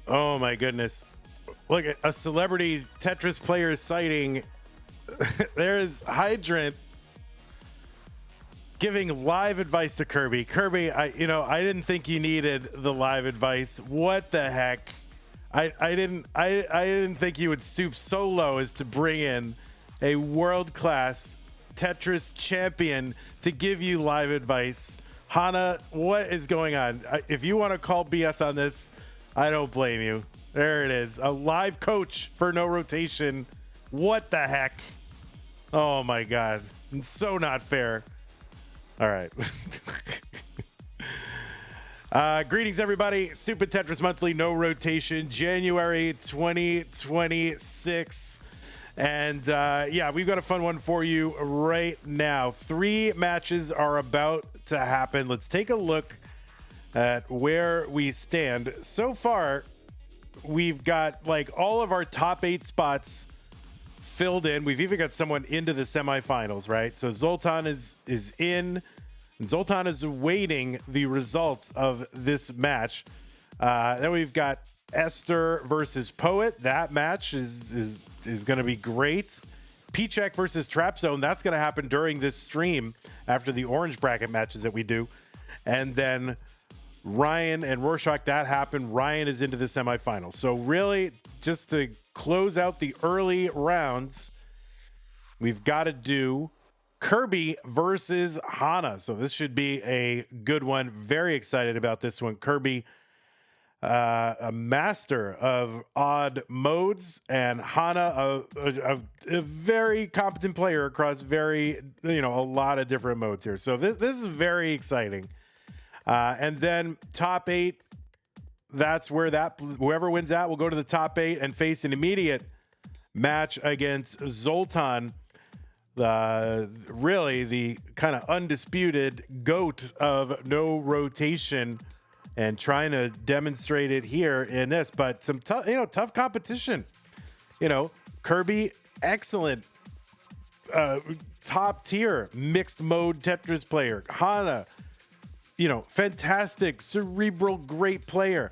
Oh my goodness. Look at a celebrity Tetris player sighting. There's Hydrant giving live advice to Kirby. Kirby, I didn't think you needed the live advice. What the heck? I didn't think you would stoop so low as to bring in a world-class Tetris champion to give you live advice. Hana, what is going on? If you want to call BS on this, I don't blame you. There it is. A live coach for no rotation. What the heck? Oh my God. It's so not fair. All right. Greetings, everybody. Stupid Tetris Monthly, no rotation, January 2026. And yeah, we've got a fun one for you right now. 3 matches are about to happen. Let's take a look at where we stand. So far, we've got like all of our top 8 spots filled in. We've even got someone into the semifinals, right? So Zoltan is in, and Zoltan is awaiting the results of this match. Then we've got Esther versus Poet. That match is going to be great. Piczek versus Trap Zone. That's going to happen during this stream after the orange bracket matches that we do. And then Ryan and Rorschach, that happened. Ryan is into the semifinals. So really, just to close out the early rounds, we've got to do Kirby versus Hana. So this should be a good one. Very excited about this one. Kirby, a master of odd modes, and Hana, a very competent player across a lot of different modes here. So this is very exciting. And then top 8, that's where whoever wins that will go to the top 8 and face an immediate match against Zoltan, really the kind of undisputed GOAT of no rotation, and trying to demonstrate it here in this. But some tough competition. Kirby, excellent, top tier mixed mode Tetris player. Hana, fantastic, cerebral, great player.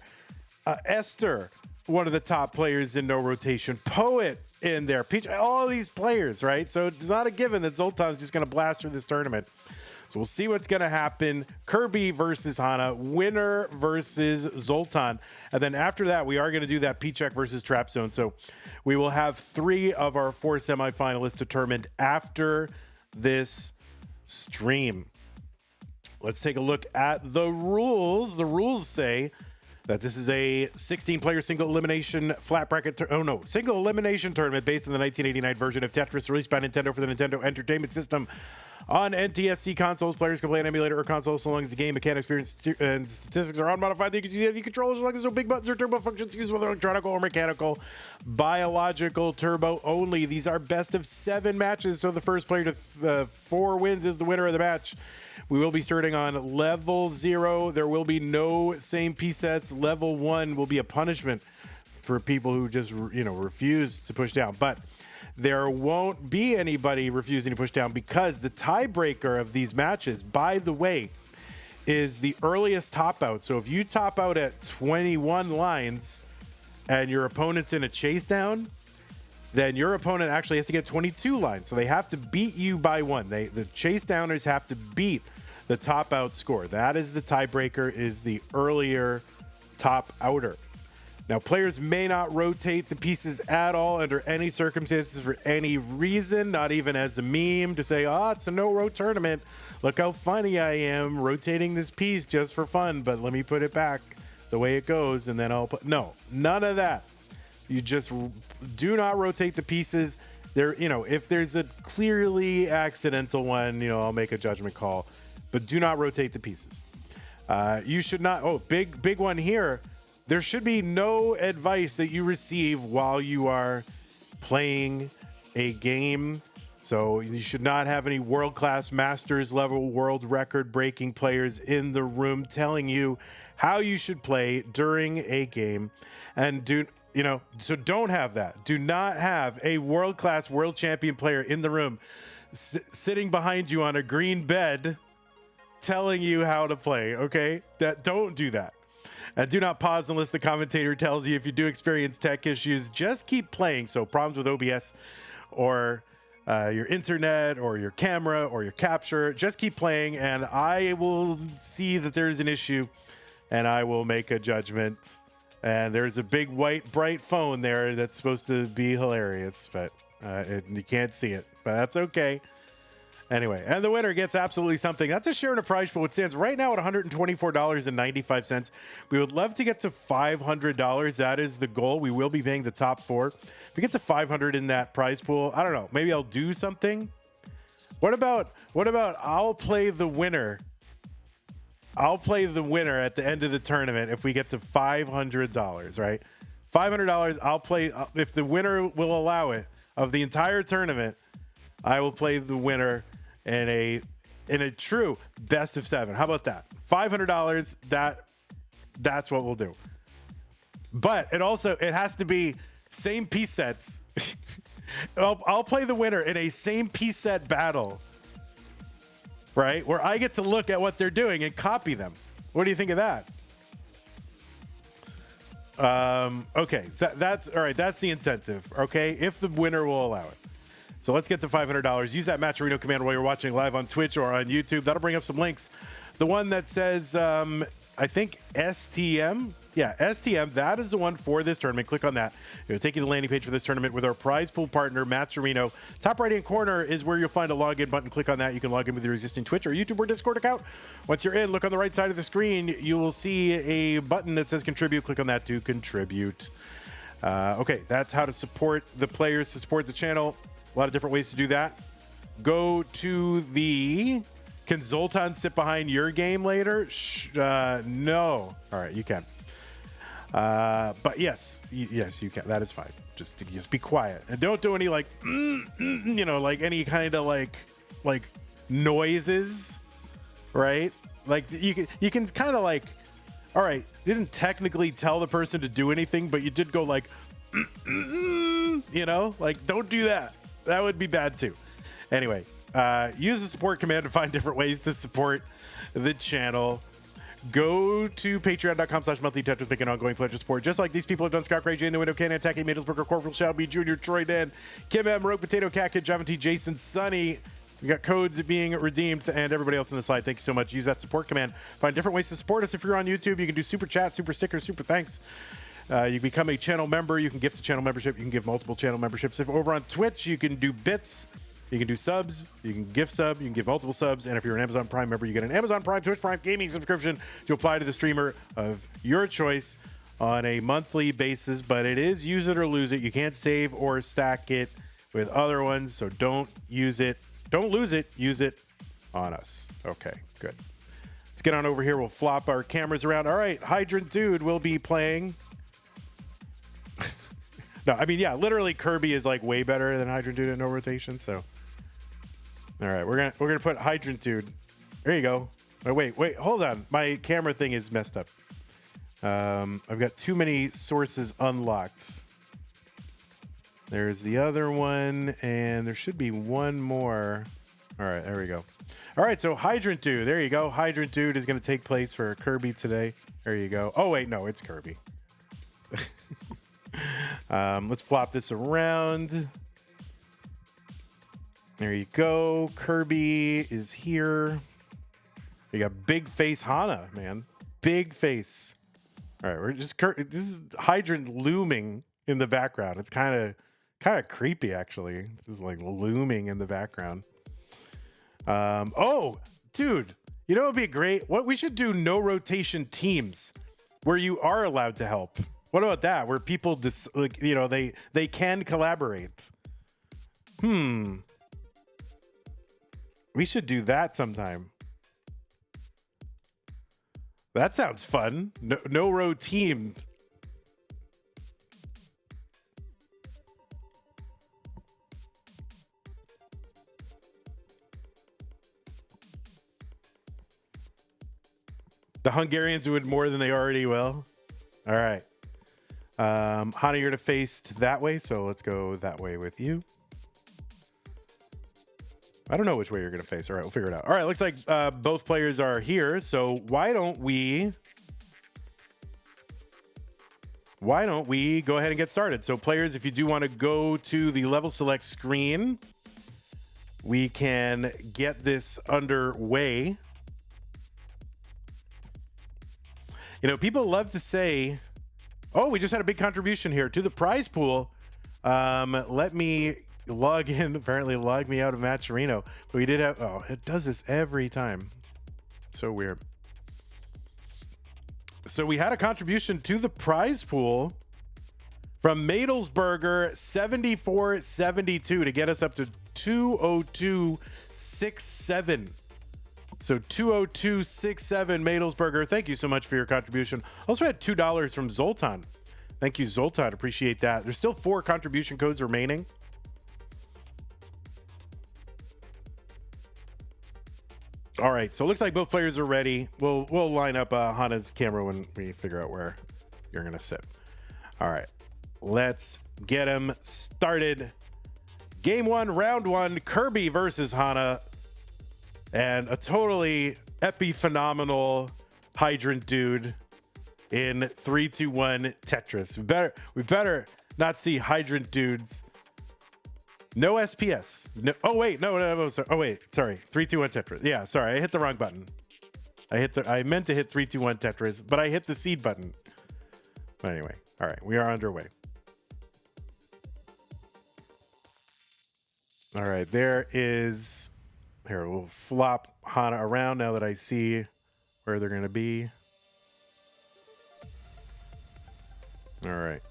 Esther, one of the top players in no rotation. Poet in there. Peach, all these players, right? So it's not a given that Zoltan's just going to blast through this tournament. So we'll see what's going to happen. Kirby versus Hana, winner versus Zoltan. And then after that, we are going to do that Piczek versus Trap Zone. So we will have 3 of our 4 semifinalists determined after this stream. Let's take a look at the rules. The rules say that this is a 16-player single elimination flat bracket. Single elimination tournament based on the 1989 version of Tetris released by Nintendo for the Nintendo Entertainment System. On NTSC consoles, players can play an emulator or console so long as the game mechanics, experience, and statistics are unmodified. You can use the controllers as long as no big buttons or turbo functions used with electronic or mechanical. Biological turbo only. These are best of 7 matches, so the first player to 4 wins is the winner of the match. We will be starting on level 0. There will be no same piece sets. Level 1 will be a punishment for people who just refuse to push down. But there won't be anybody refusing to push down, because the tiebreaker of these matches, by the way, is the earliest top out. So if you top out at 21 lines and your opponent's in a chase down, then your opponent actually has to get 22 lines. So they have to beat you by 1. The chase downers have to beat the top out score. That is the tiebreaker, is the earlier top outer. Now, players may not rotate the pieces at all under any circumstances for any reason, not even as a meme to say, it's a no-rote tournament. Look how funny I am rotating this piece just for fun, but let me put it back the way it goes, and then I'll put... No, none of that. You just do not rotate the pieces. There, if there's a clearly accidental one, I'll make a judgment call, but do not rotate the pieces. You should not... big one here. There should be no advice that you receive while you are playing a game. So you should not have any world-class masters level world record breaking players in the room telling you how you should play during a game. And so don't have that. Do not have a world-class world champion player in the room sitting behind you on a green bed telling you how to play, okay? Don't do that. Do not pause unless the commentator tells you. If you do experience tech issues, just keep playing. So problems with OBS or your internet or your camera or your capture, just keep playing and I will see that there's an issue and I will make a judgment. And there's a big white bright phone there that's supposed to be hilarious, but you can't see it, but that's okay. Anyway, and the winner gets absolutely something. That's a share in a prize pool. It stands right now at $124.95. We would love to get to $500. That is the goal. We will be paying the top four. If we get to 500 in that prize pool, I don't know. Maybe I'll do something. What about I'll play the winner. I'll play the winner at the end of the tournament if we get to $500, right? $500, I'll play, if the winner will allow it, of the entire tournament, I will play the winner in a true best of 7. How about that? $500, that's what we'll do. But it has to be same piece sets. I'll play the winner in a same piece set battle, right? Where I get to look at what they're doing and copy them. What do you think of that? Okay, that's all right. That's the incentive. Okay, if the winner will allow it. So let's get to $500. Use that Matcherino command while you're watching live on Twitch or on YouTube. That'll bring up some links. The one that says, I think STM. Yeah, STM. That is the one for this tournament. Click on that. It'll take you to the landing page for this tournament with our prize pool partner, Matcherino. Top right-hand corner is where you'll find a login button. Click on that. You can log in with your existing Twitch or YouTube or Discord account. Once you're in, look on the right side of the screen. You will see a button that says contribute. Click on that to contribute. Okay, that's how to support the players, to support the channel. A lot of different ways to do that. Go to the... Can Zoltan sit behind your game later? No. All right, you can. But yes, yes, you can. That is fine. Just be quiet and don't do any like, you know, like any kind of like noises, right? Like you can kind of like, all right, you didn't technically tell the person to do anything, but you did go like, you know, like don't do that. That would be bad too. Anyway, use the support command to find different ways to support the channel. Go to patreon.com/monthlytetris, make an ongoing pledge of support. Just like these people have done: Scott Gray, Jane, The Window, Cannon, Tacky, Middlesbrough, Corporal Shelby, Jr., Troy, Dan, Kim M, Rogue Potato, Cat Kid, Java T, Jason, Sunny. We got codes being redeemed, and everybody else on the slide. Thank you so much. Use that support command. Find different ways to support us. If you're on YouTube, you can do super chat, super stickers, super thanks. You can become a channel member. You can gift a channel membership. You can give multiple channel memberships. If over on Twitch, you can do bits. You can do subs, you can gift sub, you can give multiple subs, and if you're an Amazon Prime member, you get an Amazon Prime, Twitch Prime gaming subscription to apply to the streamer of your choice on a monthly basis, but it is use it or lose it. You can't save or stack it with other ones, so don't use it. Don't lose it. Use it on us. Okay, good. Let's get on over here. We'll flop our cameras around. All right, Hydrant Dude will be playing. No, I mean, yeah, literally Kirby is like way better than Hydrant Dude in no rotation, so... All right, we're gonna put Hydrant Dude. There you go. Oh, wait, hold on. My camera thing is messed up. I've got too many sources unlocked. There's the other one, and there should be one more. All right, there we go. All right, so Hydrant Dude. There you go. Hydrant Dude is gonna take place for Kirby today. There you go. Oh wait, no, it's Kirby. Let's flop this around. There you go. Kirby is here. You got big face Hana, man. Big face. All right, we're just this is Hydrant looming in the background. It's kind of creepy actually. This is like looming in the background. Oh, dude, you know what would be great? What we should do, no rotation teams where you are allowed to help. What about that? Where people like, you know, they can collaborate. We should do that sometime. That sounds fun. No row team. The Hungarians would more than they already will. All right. Hana, you're to face that way, so let's go that way with you. I don't know which way you're going to face. All right, we'll figure it out. All right, looks like both players are here. So why don't we why don't we go ahead and get started? So players, if you do want to go to the level select screen, we can get this underway. You know, people love to say, oh, we just had a big contribution here to the prize pool. Let me log in, apparently log me out of Matcherino. But we did have, oh, it does this every time. So weird. So we had a contribution to the prize pool from Madelsberger 7472 to get us up to 20267. So 20267 Madelsberger. Thank you so much for your contribution. Also had $2 from Zoltan. Thank you, Zoltan. Appreciate that. There's still 4 contribution codes remaining. All right, so it looks like both players are ready. We'll line up Hana's camera when we figure out where you're gonna sit. All right, let's get him started. Game 1, round 1, Kirby versus Hana. And a totally epiphenomenal hydrant dude in 3-2-1 Tetris. We better not see hydrant dudes. No SPS. No, oh wait, no. Sorry. Oh wait, sorry. 3-2-1 Tetris. Yeah, sorry, I hit the wrong button. I meant to hit 3-2-1 Tetris, but I hit the seed button. But anyway, all right, we are underway. All right, there is. Here, we'll flop Hana around now that I see where they're going to be. All right.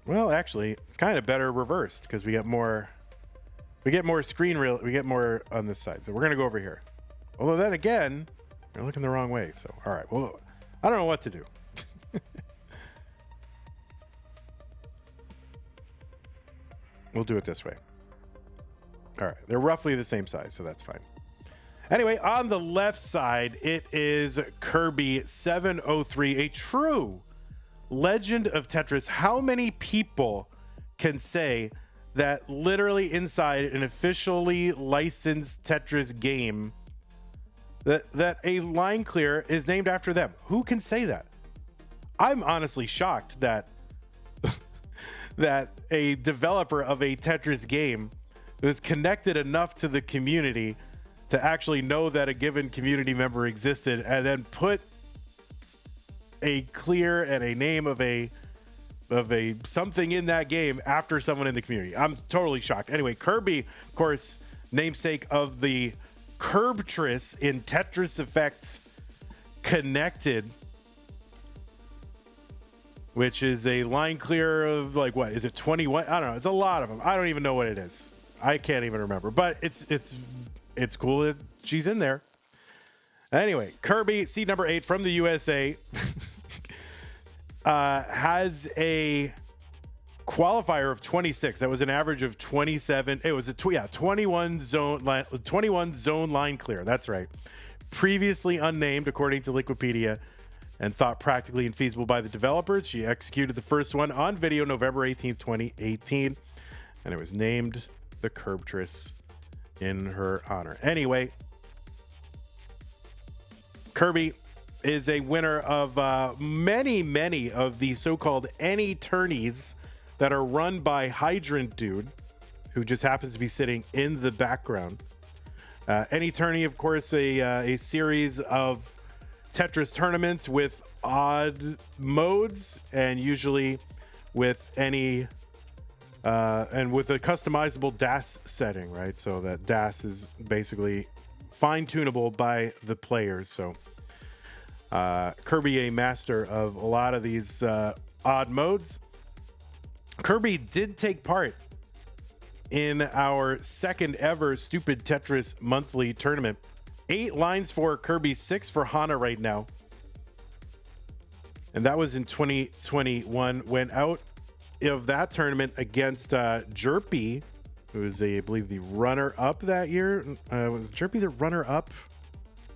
Well, actually, it's kind of better reversed because we get more screen real. We get more on this side. So we're going to go over here. Although then again, you're looking the wrong way. So, all right. Well, I don't know what to do. We'll do it this way. All right, they're roughly the same size, so that's fine. Anyway, on the left side, it is KIRBY703, a true legend of Tetris. How many people can say that literally inside an officially licensed Tetris game that a line clear is named after them? Who can say that? I'm honestly shocked that that a developer of a Tetris game was connected enough to the community to actually know that a given community member existed and then put a clear and a name of a something in that game after someone in the community. I'm totally shocked. Anyway, Kirby, of course, namesake of the Tetris in Tetris Effects Connected, which is a line clear of like, what is it, 21? I don't know. It's a lot of them. I don't even know what it is. I can't even remember, but it's cool that she's in there. Anyway, Kirby, seed number 8 from the USA, has a qualifier of 26. That was an average of 27. It was a 21 zone line clear. That's right. Previously unnamed, according to Wikipedia, and thought practically infeasible by the developers. She executed the first one on video November 18th, 2018, and it was named the Tetris in her honor. Anyway, Kirby is a winner of many of the so-called any tourneys that are run by Hydrant Dude, who just happens to be sitting in the background. Any tourney, of course, a series of Tetris tournaments with odd modes, and usually with any and with a customizable DAS setting, right? So that DAS is basically fine-tunable by the players. So Kirby, a master of a lot of these odd modes. Kirby did take part in our second ever Stupid Tetris monthly tournament. 8 lines for Kirby, 6 for Hana right now. And that was in 2021. Went out of that tournament against Jerpy, who was, I believe, the runner-up that year. Was Jerpy the runner-up?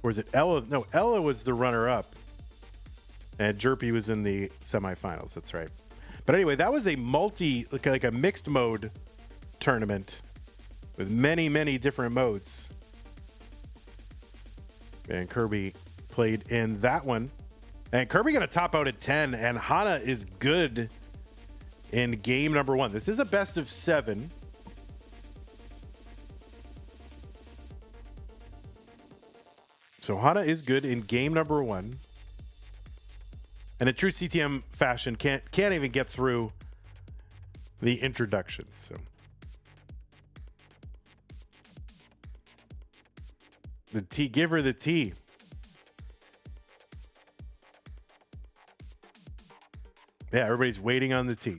Or was it Elle? No, Elle was the runner-up. And Jerpy was in the semifinals. That's right. But anyway, that was a like a mixed mode tournament with many different modes. And Kirby played in that one And Kirby going to top out at 10, and Hana is good in game number 1. This is a best of 7. So Hana is good in game number 1. And in true CTM fashion, can't even get through the introduction. So the T, give her the T. Yeah, everybody's waiting on the T.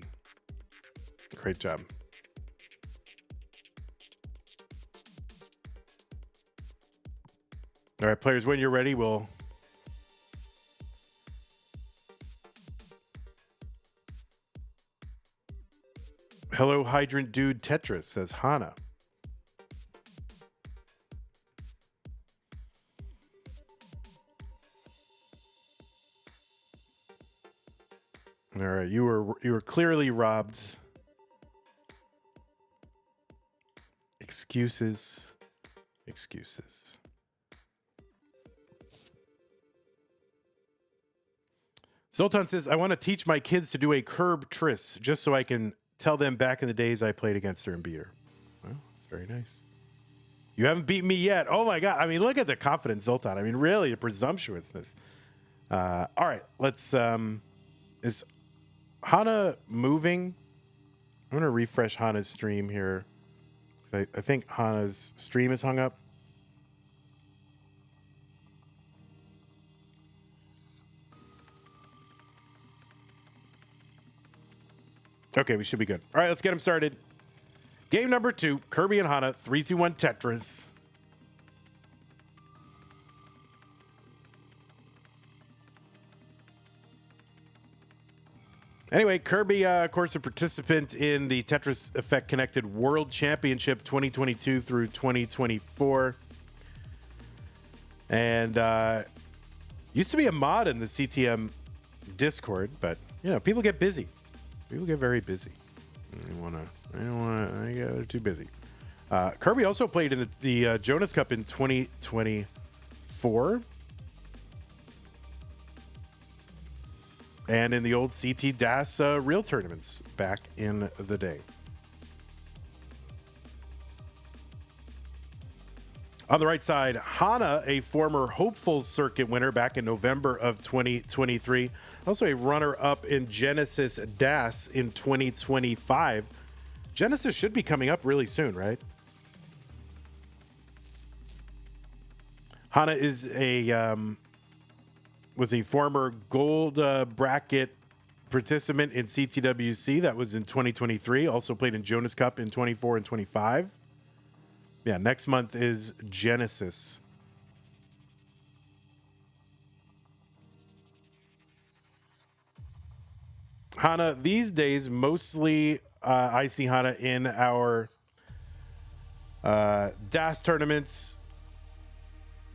Great job. All right, players, when you're ready, we'll Hello, Hydrant Dude Tetris, says Hana. All right, you were clearly robbed. Excuses. Zoltan says, I want to teach my kids to do a KIRBY703 just so I can tell them back in the days I played against her and beat her. Well, that's very nice. You haven't beaten me yet. Oh my God. I mean, look at the confidence, Zoltan. I mean, really, the presumptuousness. All right, let's, is Hana moving? I'm going to refresh Hana's stream here. I think Hana's stream is hung up. Okay, we should be good. All right, let's get them started. Game number 2, Kirby and Hana, 3, 2, 1 Tetris. Anyway, Kirby, of course, a participant in the Tetris Effect Connected World Championship 2022 through 2024. And used to be a mod in the CTM Discord, but, you know, people get busy. People get very busy. They're too busy. Kirby also played in the Jonas Cup in 2024. And in the old CT DAS real tournaments back in the day. On the right side, Hana, a former Hopeful Circuit winner back in November of 2023. Also a runner-up in Genesis DAS in 2025. Genesis should be coming up really soon, right? Hana is was a former gold bracket participant in CTWC. That was in 2023. Also played in Jonas Cup in 24 and 25. Yeah, next month is Genesis. Hana, these days, mostly I see Hana in our DAS tournaments.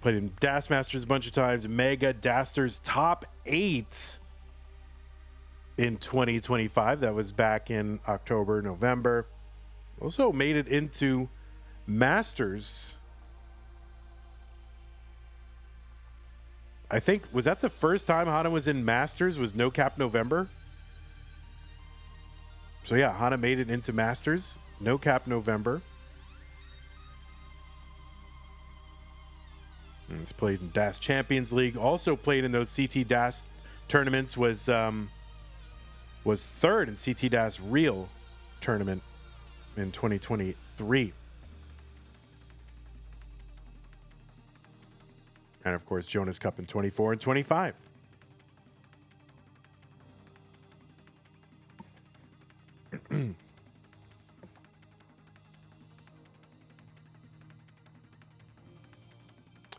Played in DAS Masters a bunch of times. Mega Dasters top 8 in 2025. That was back in October, November. Also made it into Masters. I think, was that the first time Hana was in Masters? Was No Cap November? So yeah, Hana made it into Masters. No Cap November. And he's played in DAS Champions League. Also played in those CT DAS tournaments. Was third in CT DAS Real tournament in 2023. And of course, Jonas Cup in 24 and 25.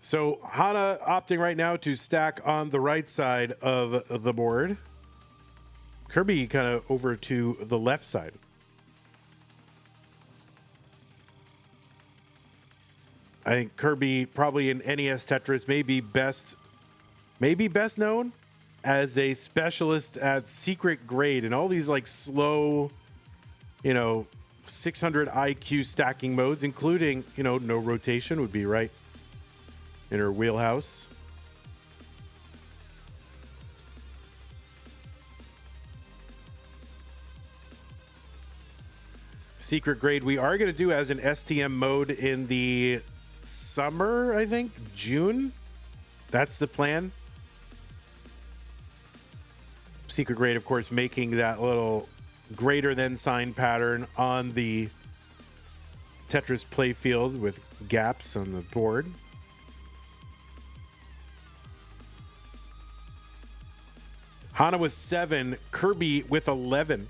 So Hana opting right now to stack on the right side of the board. Kirby kind of over to the left side. I think Kirby probably in NES Tetris may be best known as a specialist at secret grade and all these like slow, 600 IQ stacking modes, including, no rotation would be right in her wheelhouse. secret grade. We are going to do as an STM mode in the summer, I think, June. That's the plan. Secret grade, of course, making that little greater than sign pattern on the Tetris playfield with gaps on the board. Hana with 7, Kirby with 11.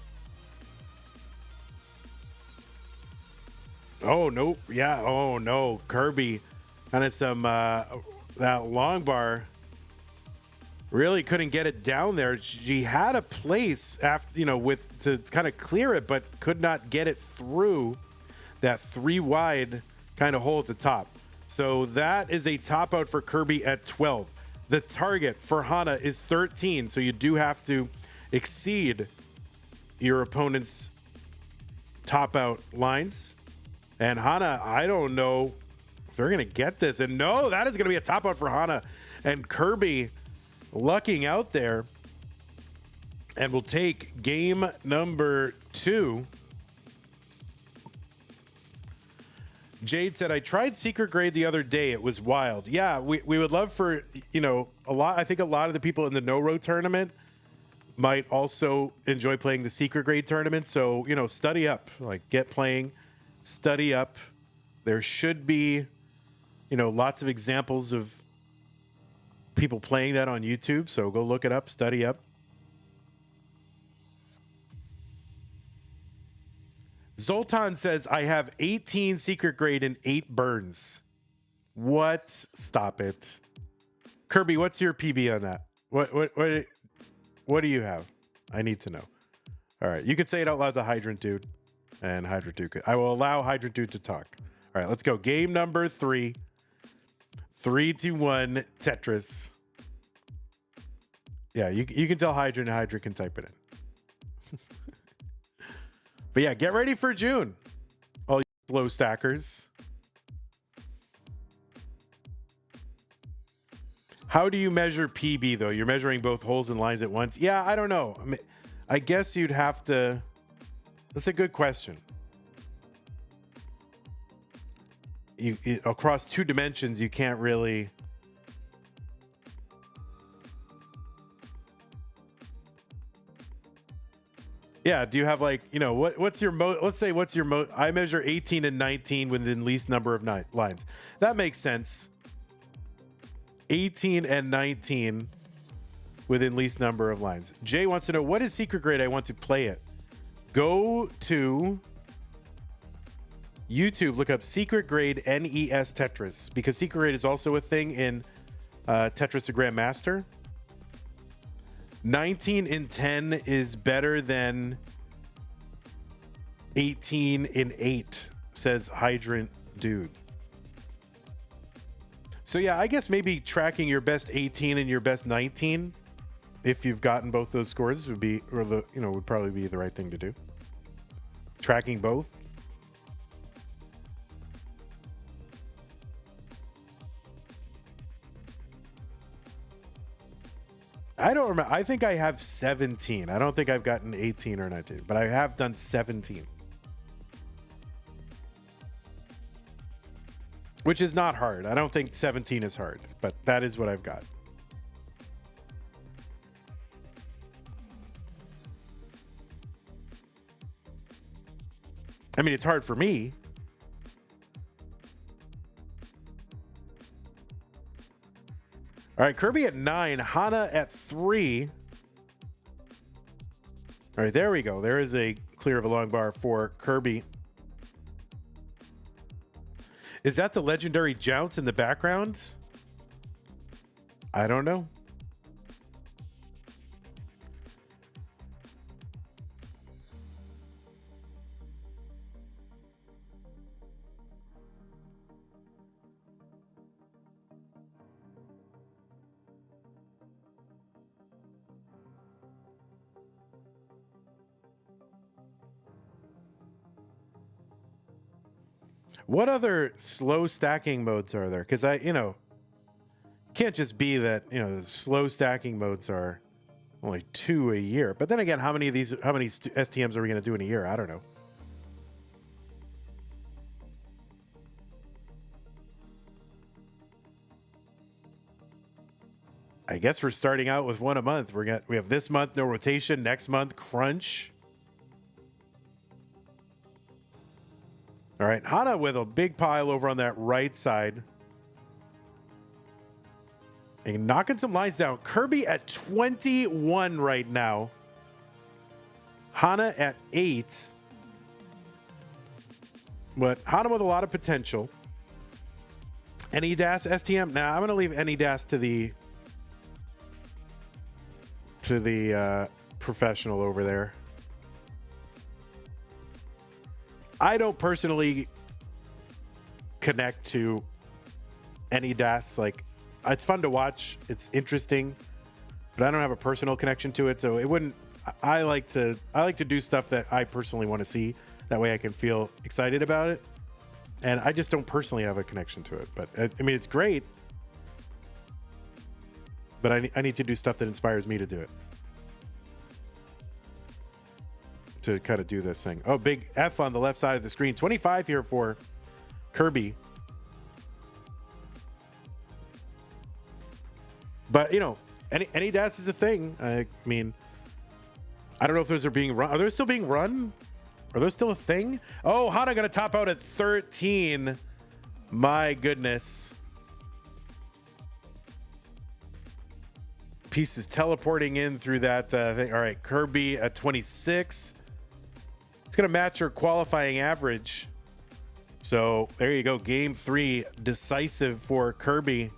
Oh, no. Yeah. Oh, no. Kirby. And it's some, that long bar really couldn't get it down there. She had a place after, you know, with to kind of clear it, but could not get it through that 3 wide kind of hole at the top. So that is a top out for Kirby at 12. The target for Hana is 13. So you do have to exceed your opponent's top out lines. And Hana, I don't know if they're going to get this. And no, that is going to be a top out for Hana. And Kirby lucking out there. And we'll take game number 2. Jade said, I tried secret grade the other day. It was wild. Yeah, we would love for, you know, I think a lot of the people in the no-row tournament might also enjoy playing the secret grade tournament. So, you know, study up, like get playing, study up. There should be, you know, lots of examples of people playing that on YouTube. So go look it up, study up. Zoltan says, I have 18 secret grade and 8 burns. What? Stop it. Kirby, what's your PB on that? What do you have? I need to know. All right. You can say it out loud to Hydrant Dude. And Hydrant Dude. I will allow Hydrant Dude to talk. All right. Let's go. Game number 3. 3, 2, 1. Tetris. Yeah. You can tell Hydrant and Hydrant can type it in. But yeah, get ready for June, all you slow stackers. How do you measure PB, though? You're measuring both holes and lines at once? Yeah, I don't know. I mean, I guess you'd have to... That's a good question. Across 2 dimensions, you can't really... Yeah, do you have like, you know, what's your let's say what's your I measure 18 and 19 within least number of lines. That makes sense. 18 and 19 within least number of lines. Jay wants to know, what is secret grade? I want to play it. Go to YouTube, look up secret grade NES Tetris, because secret grade is also a thing in Tetris the Grandmaster. 19 in 10 is better than 18 in 8, says Hydrant Dude. So yeah, I guess maybe tracking your best 18 and your best 19, if you've gotten both those scores, would be, or the, you know, would probably be the right thing to do. Tracking both. I don't remember. I think I have 17. I don't think I've gotten 18 or 19, but I have done 17. Which is not hard. I don't think 17 is hard, but that is what I've got. I mean, it's hard for me. All right, Kirby at 9, Hana at 3. All right, there we go. There is a clear of a long bar for Kirby. Is that the legendary Jounce in the background? I don't know. What other slow stacking modes are there? Because can't just be that, the slow stacking modes are only 2 a year. But then again, how many STMs are we going to do in a year? I don't know. guess we're starting out with one a month. We have this month no rotation, next month crunch. All right, Hana with a big pile over on that right side. And knocking some lines down. Kirby at 21 right now. Hana at 8. But Hana with a lot of potential. Any dash STM? Nah, I'm going to leave any dash to the professional over there. I don't personally connect to any dash. Like, it's fun to watch. It's interesting, but I don't have a personal connection to it. So it wouldn't. I like to do stuff that I personally want to see. That way I can feel excited about it. And I just don't personally have a connection to it. But I mean, it's great. But I need to do stuff that inspires me to do it. To kind of do this thing. Oh, big F on the left side of the screen. 25 here for Kirby. But, you know, any dash is a thing. I mean, I don't know if those are being run. Are those still being run? Are those still a thing? Oh, Hana going to top out at 13. My goodness. Pieces teleporting in through that thing. All right, Kirby at 26. It's going to match her qualifying average. So there you go. Game 3, decisive for Kirby.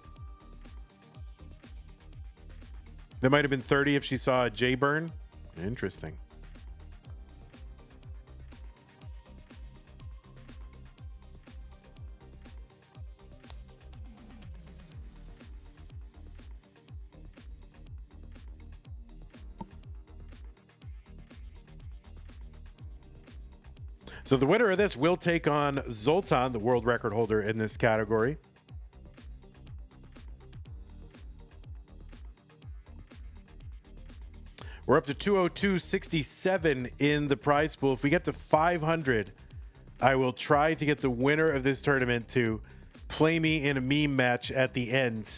That might have been 30 if she saw a J burn. Interesting. So the winner of this will take on Zoltan, the world record holder in this category. We're up to 202.67 in the prize pool. If we get to 500, I will try to get the winner of this tournament to play me in a meme match at the end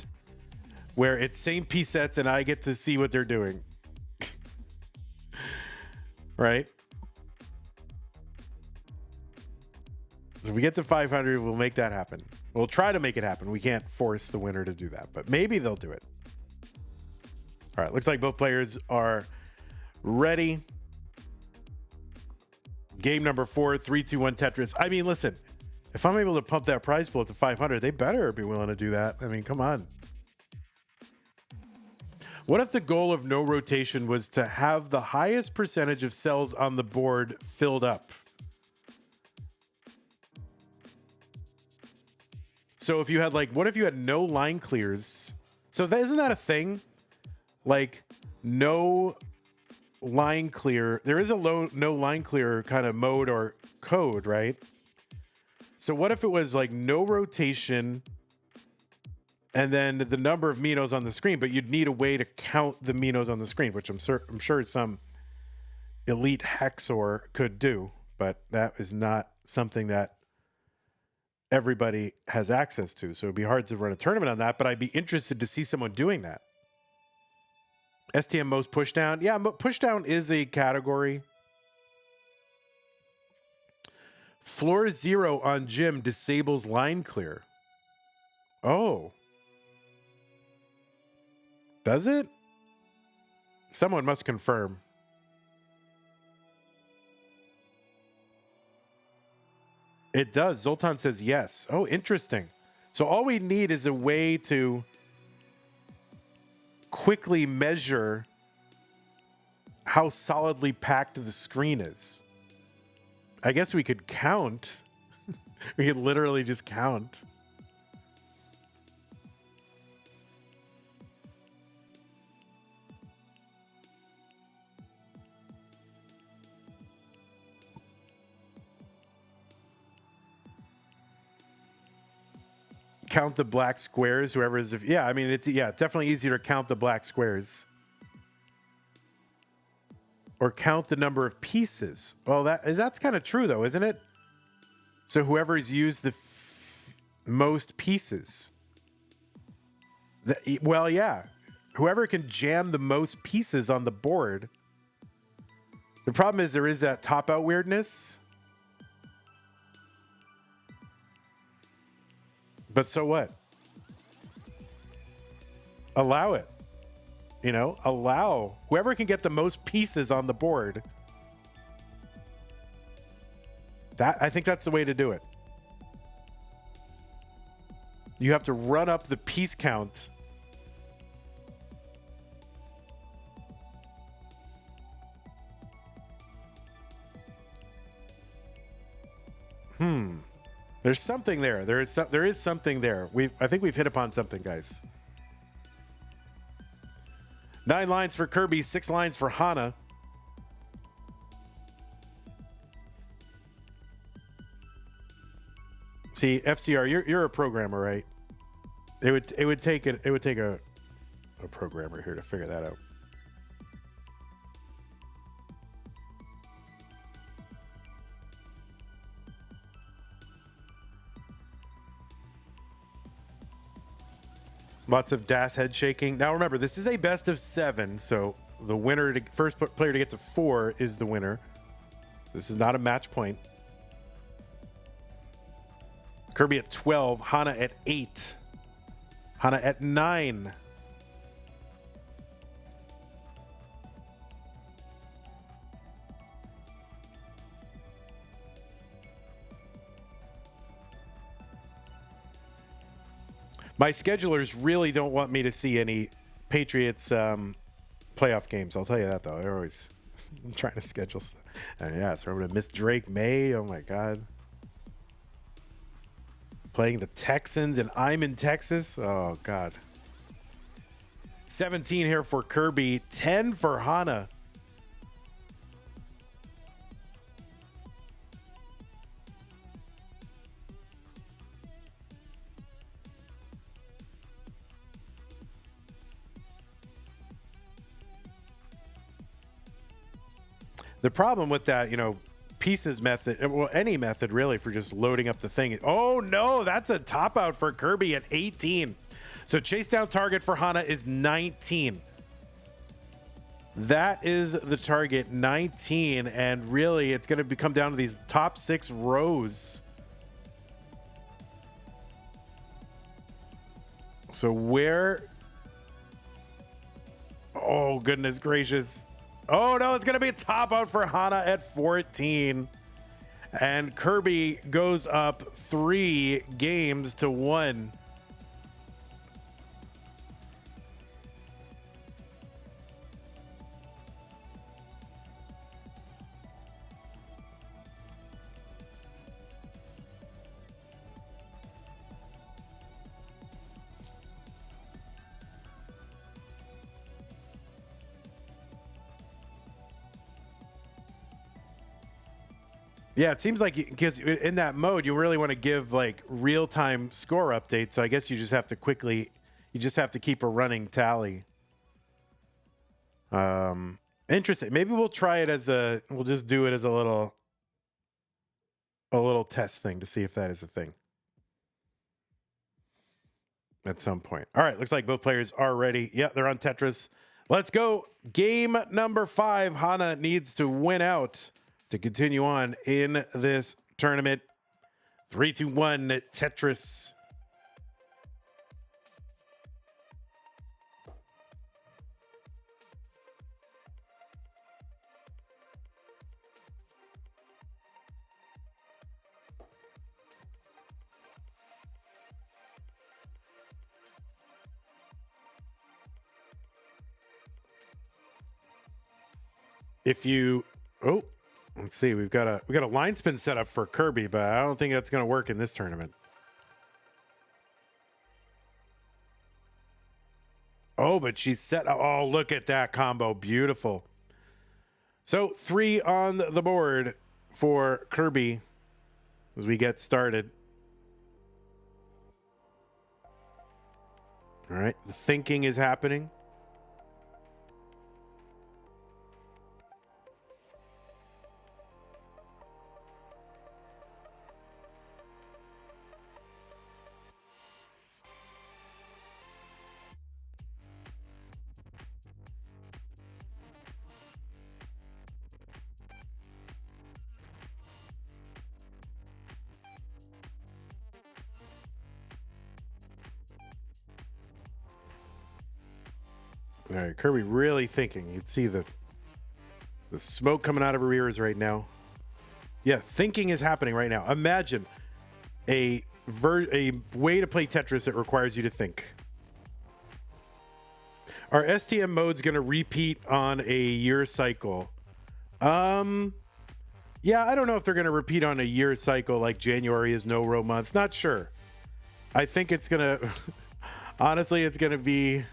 where it's same piece sets and I get to see what they're doing. Right? So if we get to 500, we'll make that happen. We'll try to make it happen. We can't force the winner to do that, but maybe they'll do it. All right, looks like both players are ready. Game number 4, 3, 2, 1 Tetris. I mean, listen, if I'm able to pump that prize pool up to 500, they better be willing to do that. I mean, come on. What if the goal of no rotation was to have the highest percentage of cells on the board filled up? So if you had like, what if you had no line clears? So isn't that a thing? Like no line clear. There is a no line clear kind of mode or code, right? So what if it was like no rotation and then the number of Minos on the screen, but you'd need a way to count the Minos on the screen, which I'm sure some elite hexor could do, but that is not something that everybody has access to. So it'd be hard to run a tournament on that, but I'd be interested to see someone doing that. STM most pushdown. Yeah, pushdown is a category. Floor 0 on gym disables line clear. Oh. Does it? Someone must confirm. It does. Zoltan says yes. Oh, interesting. So all we need is a way to quickly measure how solidly packed the screen is. I guess we could count. We could literally just count. Count the black squares, whoever is. Yeah, I mean, it's definitely easier to count the black squares. Or count the number of pieces. Well, that's kind of true, though, isn't it? So whoever's used the most pieces. Well, yeah. Whoever can jam the most pieces on the board. The problem is there is that top out weirdness. But so what? Allow it. You know, allow whoever can get the most pieces on the board. I think that's the way to do it. You have to run up the piece count. There's something there. There is something there. I think we've hit upon something, guys. 9 lines for Kirby, 6 lines for Hana. See, FCR, you're a programmer, right? It would take a programmer here to figure that out. Lots of DAS head shaking. Now remember, this is a best of 7, so the winner, first player to get to 4 is the winner. This is not a match point. Kirby at 12, Hana at 8, Hana at 9. My schedulers really don't want me to see any Patriots playoff games. I'll tell you that, though. They're always trying to schedule stuff. And yeah, so I'm going to miss Drake May. Oh, my God. Playing the Texans, and I'm in Texas. Oh, God. 17 here for Kirby. 10 for Hana. The problem with that, you know, pieces method, well, any method really for just loading up the thing. Oh, no, that's a top out for Kirby at 18. So chase down target for Hana is 19. That is the target, 19. And really, it's going to come down to these top 6 rows. So where? Oh, goodness gracious. Oh, no, it's going to be a top out for Hana at 14. And Kirby goes up 3 games to 1. Yeah, it seems like because in that mode, you really want to give like real-time score updates. So I guess you just have to keep a running tally. Interesting. Maybe we'll try it we'll just do it as a little test thing to see if that is a thing at some point. All right, looks like both players are ready. Yeah, they're on Tetris. Let's go. Game number 5. Hana needs to win out to continue on in this tournament. 3, 2, 1, Tetris. Let's see. We've got a line spin set up for Kirby, but I don't think that's going to work in this tournament. Oh, but she's set. Oh, look at that combo. Beautiful. So 3 on the board for Kirby as we get started. All right. The thinking is happening. All right, Kirby really thinking. You'd see the smoke coming out of her ears right now. Yeah, thinking is happening right now. Imagine a way to play Tetris that requires you to think. Are STM modes going to repeat on a year cycle? Yeah, I don't know if they're going to repeat on a year cycle like January is no row month. Not sure. I think it's going to, honestly, it's going to be,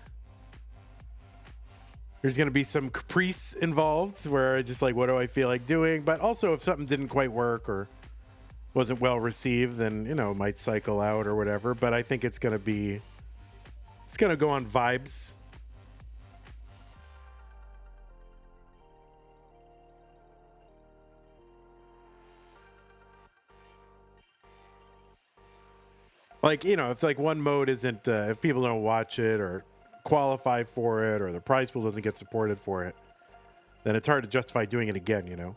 there's going to be some caprice involved where just like, what do I feel like doing? But also if something didn't quite work or wasn't well received, then, you know, might cycle out or whatever. But I think it's going to be, it's going to go on vibes. Like, you know, if like one mode isn't, if people don't watch it or qualify for it or the prize pool doesn't get supported for it, then it's hard to justify doing it again, you know?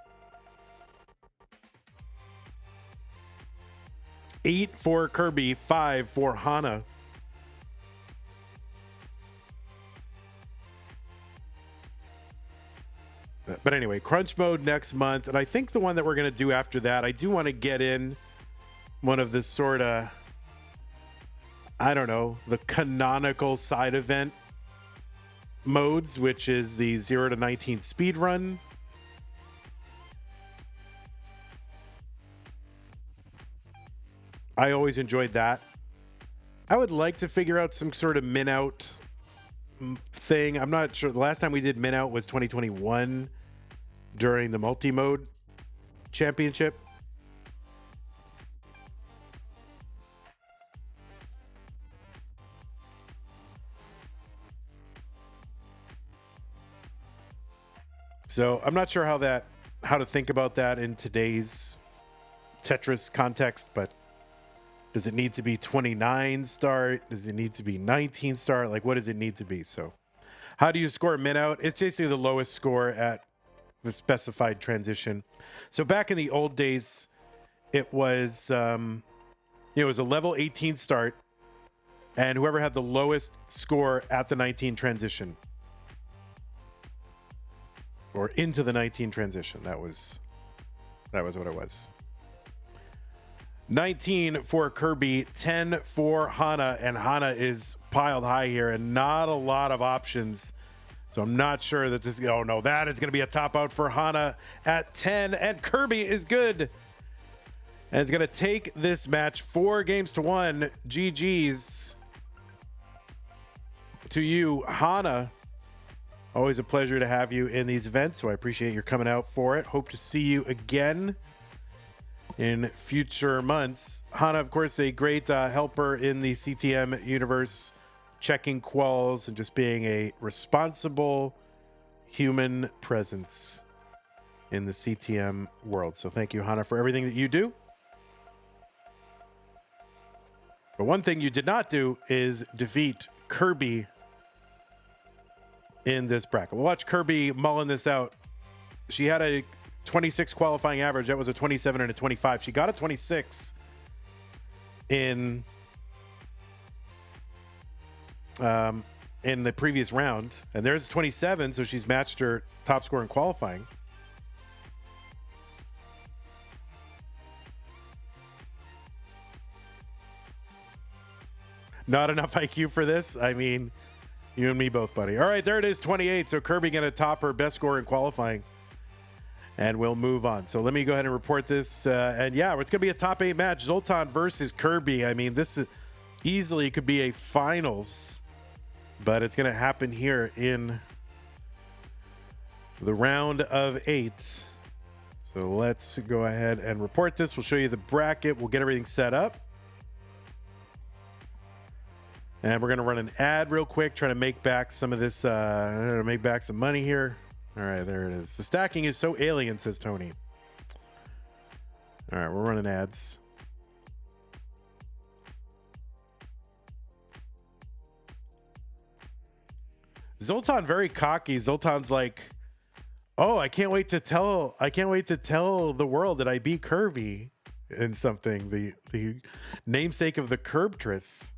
8 for Kirby, 5 for Hana. But anyway, crunch mode next month. And I think the one that we're going to do after that, I do want to get in one of the sort of, I don't know, the canonical side event modes, which is the 0 to 19 speed run. I always enjoyed that. I would like to figure out some sort of min out thing. I'm not sure. The last time we did min out was 2021 during the multi-mode championship. So I'm not sure how to think about that in today's Tetris context, but does it need to be 29 start? Does it need to be 19 start? Like, what does it need to be? So how do you score min out? It's basically the lowest score at the specified transition. So back in the old days, it was, it was a level 18 start and whoever had the lowest score at the 19 transition or into the 19 transition. That was what it was. 19 for Kirby, 10 for Hana, and Hana is piled high here and not a lot of options. So I'm not sure that this, oh no, that is going to be a top out for Hana at 10, and Kirby is good. And it's going to take this match 4-1. GG's to you, Hana. Always a pleasure to have you in these events, so I appreciate your coming out for it. Hope to see you again in future months. Hana, of course, a great helper in the CTM universe, checking quals and just being a responsible human presence in the CTM world. So thank you, Hana, for everything that you do. But one thing you did not do is defeat Kirby in this bracket. We'll watch Kirby mulling this out. She had a 26 qualifying average. That was a 27 and a 25. She got a 26 in the previous round, and there's 27, so she's matched her top score in qualifying. Not enough IQ for this. I mean, you and me both, buddy. All right, there it is, 28. So Kirby going to top her best score in qualifying. And we'll move on. So let me go ahead and report this. And yeah, it's going to be a top 8 match. Zoltan versus Kirby. I mean, this is easily could be a finals. But it's going to happen here in the round of 8. So let's go ahead and report this. We'll show you the bracket. We'll get everything set up. And we're going to run an ad real quick, trying to make back some of this, make back some money here. All right, there it is. The stacking is so alien, says Tony. All right, we're running ads. Zoltan very cocky. Zoltan's like, oh, I can't wait to tell the world that I beat Kirby in something. The namesake of the Kirbtris.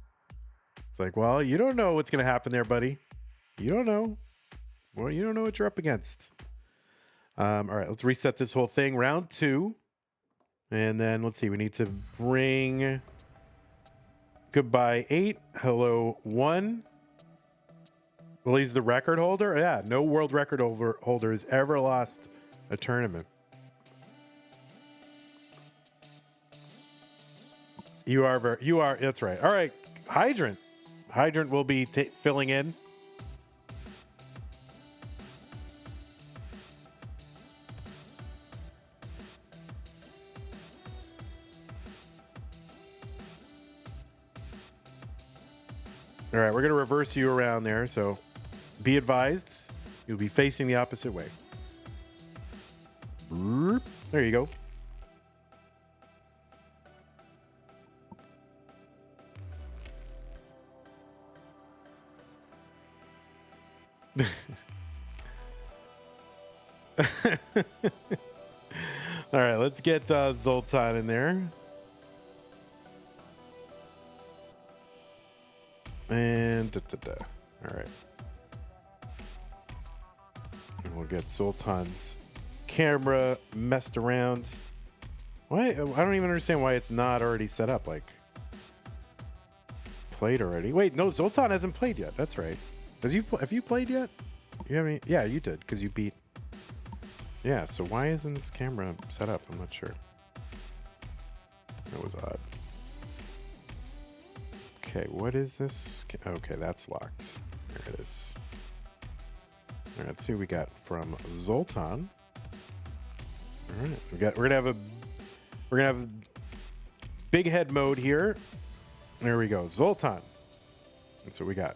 It's like, well, you don't know what's gonna happen there, buddy. You don't know. Well, you don't know what you're up against. All right, let's reset this whole thing. Round 2. And then let's see. We need to bring goodbye 8. Hello 1. Well, he's the record holder. Yeah, no world record holder has ever lost a tournament. You are. That's right. All right, Hydrant. Hydrant will be filling in. All right, we're going to reverse you around there, so be advised. You'll be facing the opposite way. There you go. All right, let's get Zoltan in there. And all right. And we'll get Zoltan's camera messed around. Why? I don't even understand why it's not already set up. Like, played already. Wait, no, Zoltan hasn't played yet. That's right. Have you played yet? You have any? Yeah, you did, because you beat. Yeah, so why isn't this camera set up? I'm not sure. That was odd. Okay, what is this? Okay, that's locked. There it is. All right, let's see what we got from Zoltan. All right, we're gonna have big head mode here. There we go, Zoltan. That's what we got.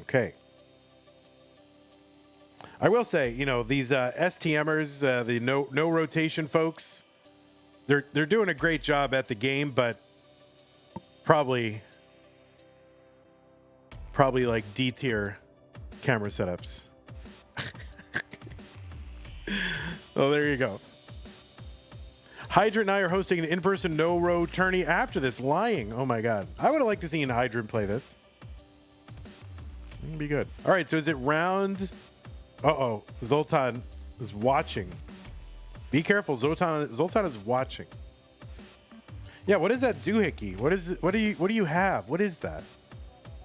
Okay. I will say, you know, these STMers, the no rotation folks, they're doing a great job at the game, but probably like D tier camera setups. Oh, there you go. Hydrant and I are hosting an in-person no-row tourney after this. Lying. Oh my god. I would have liked to see an Hydrant play this. It'd be good. All right, so is it round? Uh-oh. Zoltan is watching. Be careful. Zoltan is watching. Yeah, what is that doohickey? What is it? What do you have? What is that?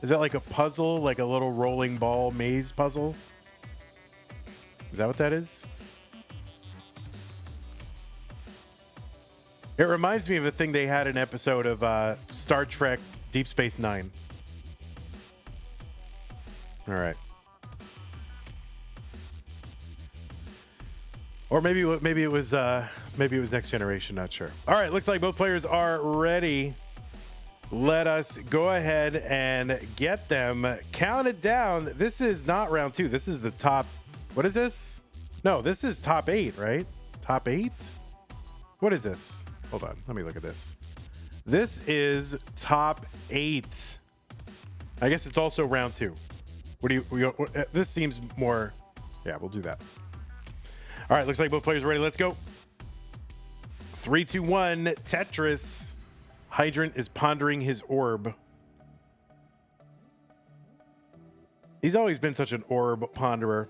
Is that like a puzzle, like a little rolling ball maze puzzle? Is that what that is? It reminds me of a thing they had in an episode of Star Trek Deep Space Nine. All right. Or maybe it was Next Generation, not sure. All right, looks like both players are ready. Let us go ahead and get them counted down. This is not round 2. This is the top. What is this? No, this is top 8, right? Top 8? What is this? Hold on. Let me look at this. This is top 8. I guess it's also round 2. This seems more. Yeah, we'll do that. All right, looks like both players are ready. Let's go. 3, 2, 1. Tetris. Hydrant is pondering his orb. He's always been such an orb ponderer.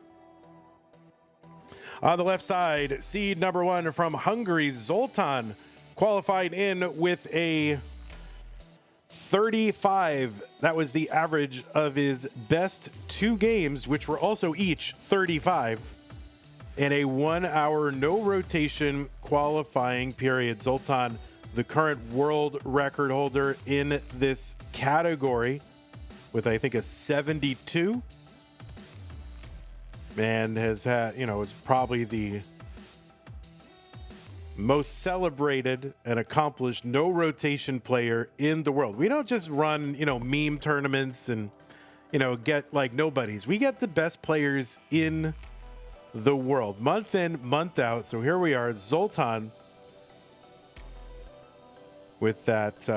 On the left side, seed number 1 from Hungary, Zoltan, qualified in with a 35. That was the average of his best 2 games, which were also each 35 in a 1-hour no rotation qualifying period. Zoltan, the current world record holder in this category, with I think a 72, and has had, is probably the most celebrated and accomplished no rotation player in the world. We don't just run, meme tournaments and, get like nobodies. We get the best players in the world, month in, month out. So here we are, Zoltan, with that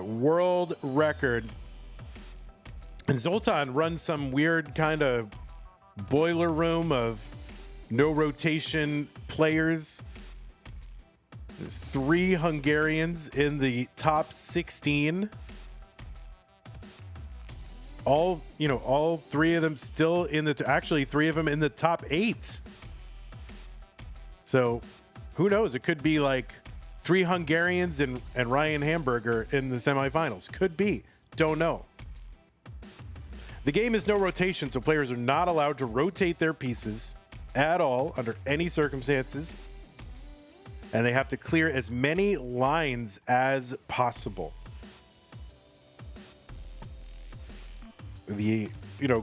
world record. And Zoltan runs some weird kind of boiler room of no rotation players. There's 3 Hungarians in the top 16. all three of them still in the actually three of them in the top 8. So who knows? It could be like 3 Hungarians and Ryan Hamburger in the semifinals. Could be. Don't know. The game is no rotation, so players are not allowed to rotate their pieces at all under any circumstances. And they have to clear as many lines as possible. The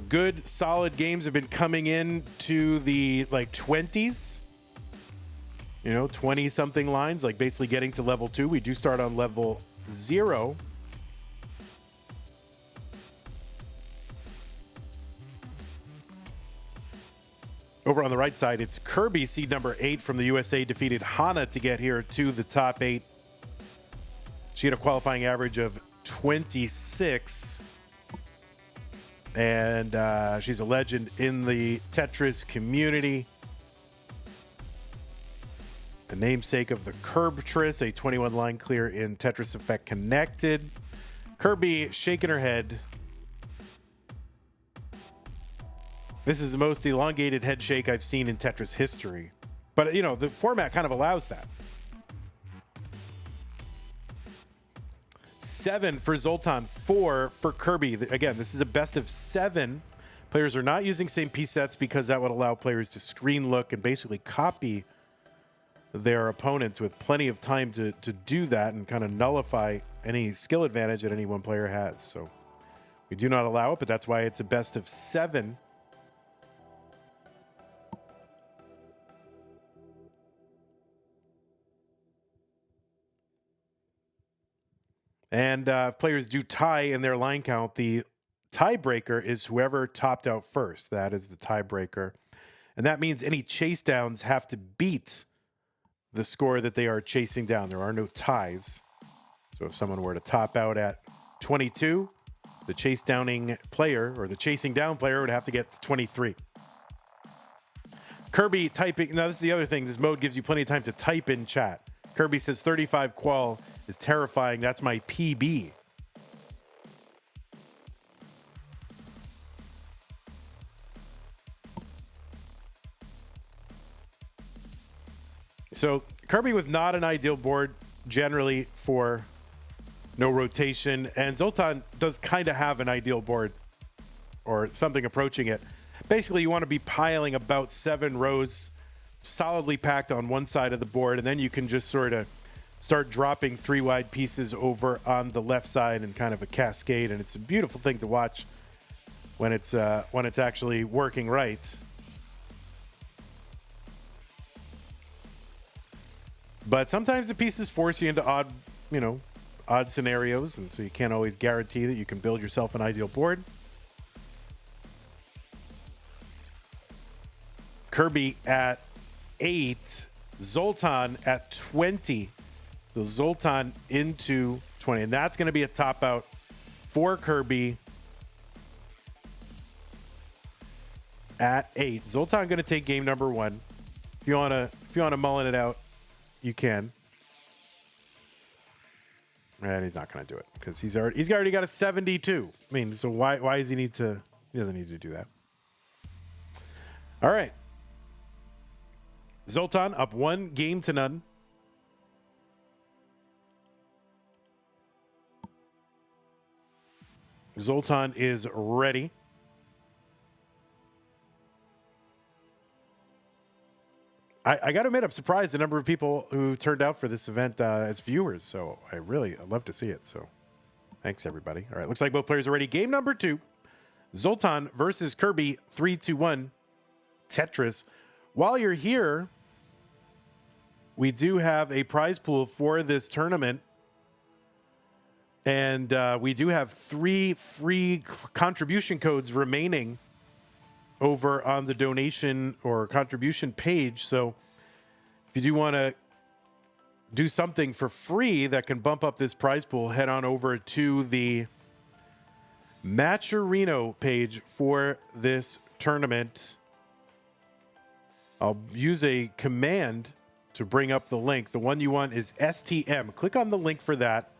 good solid games have been coming in to the like 20s. 20 something lines, like basically getting to level 2. We do start on level 0. Over on the right side, it's Kirby, seed number 8 from the USA, defeated Hana to get here to the top 8. She had a qualifying average of 26. And she's a legend in the Tetris community. The namesake of the KIRBY703, a 21-line clear in Tetris Effect Connected. Kirby shaking her head. This is the most elongated head shake I've seen in Tetris history. But, the format kind of allows that. 7 for Zoltan, 4 for Kirby. Again, this is a best of 7. Players are not using same piece sets because that would allow players to screen look and basically copy their opponents with plenty of time to do that and kind of nullify any skill advantage that any one player has. So we do not allow it, but that's why it's a best of 7. And if players do tie in their line count, the tiebreaker is whoever topped out first. That is the tiebreaker. And that means any chase downs have to beat the score that they are chasing down. There are no ties. So if someone were to top out at 22, the chase downing player or the chasing down player would have to get to 23. Kirby typing. Now, this is the other thing. This mode gives you plenty of time to type in chat. Kirby says 35 qual is terrifying. That's my PB. So Kirby with not an ideal board generally for no rotation, and Zoltan does kind of have an ideal board or something approaching it. Basically, you want to be piling about 7 rows solidly packed on one side of the board, and then you can just sort of start dropping 3 wide pieces over on the left side in kind of a cascade, and it's a beautiful thing to watch when it's actually working right. But sometimes the pieces force you into odd scenarios, and so you can't always guarantee that you can build yourself an ideal board. Kirby at 8, Zoltan at 20. So Zoltan into 20, and that's going to be a top out for Kirby at 8. Zoltan going to take game number 1. If you want to mullen it out, you can. And he's not going to do it because he's already got a 72. I mean, so why does he need to? He doesn't need to do that. All right. Zoltan up 1-0. Zoltan is ready. I got to admit, I'm surprised the number of people who turned out for this event as viewers. So I'd love to see it. So thanks, everybody. All right, looks like both players are ready. Game number 2, Zoltan versus Kirby, 3-2-1 Tetris. While you're here, we do have a prize pool for this tournament. And we do have 3 free contribution codes remaining over on the donation or contribution page. So if you do want to do something for free that can bump up this prize pool, head on over to the Matcherino page for this tournament. I'll use a command to bring up the link. The one you want is STM. Click on the link for that.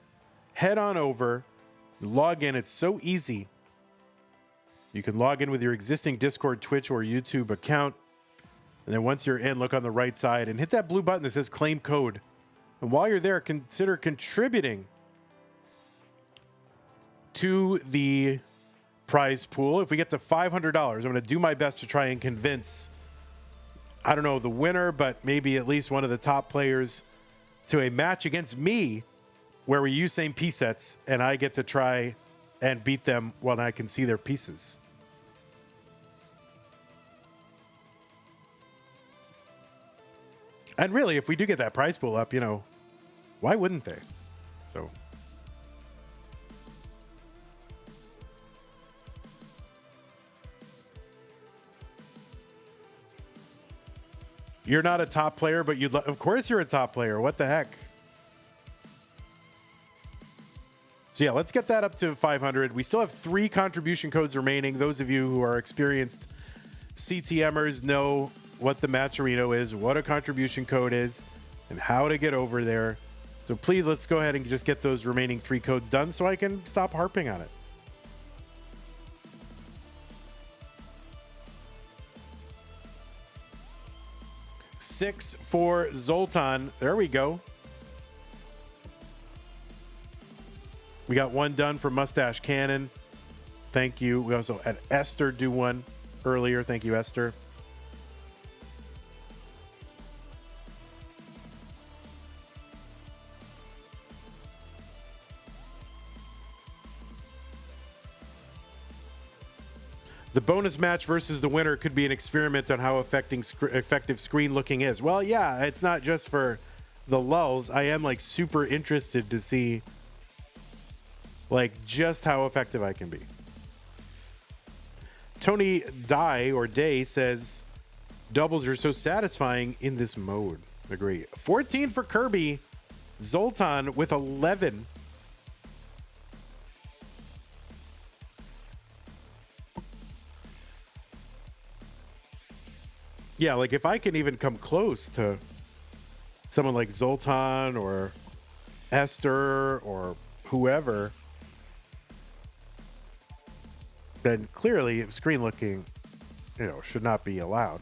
Head on over, log in. It's so easy. You can log in with your existing Discord, Twitch, or YouTube account. And then once you're in, look on the right side and hit that blue button that says claim code. And while you're there, consider contributing to the prize pool. If we get to $500, I'm going to do my best to try and convince, I don't know, the winner, but maybe at least one of the top players to a match against me where we use same piece sets and I get to try and beat them when I can see their pieces. And really, if we do get that prize pool up, you know, why wouldn't they? So you're not a top player, but of course you're a top player. What the heck? So yeah, let's get that up to 500. We still have 3 contribution codes remaining. Those of you who are experienced CTMers know what the Matcherino is, what a contribution code is, and how to get over there. So please, let's go ahead and just get those remaining 3 codes done so I can stop harping on it. Six for Zoltan. There we go. We got 1 done for Mustache Cannon. Thank you. We also had Esther do 1 earlier. Thank you, Esther. The bonus match versus the winner could be an experiment on how effective screen looking is. Well, yeah, it's not just for the lulz. I am like super interested to see like just how effective I can be. Tony Day says doubles are so satisfying in this mode. Agree. 14 for Kirby. Zoltan with 11. Yeah, like if I can even come close to someone like Zoltan or Esther or whoever, then clearly screen looking, you know, should not be allowed.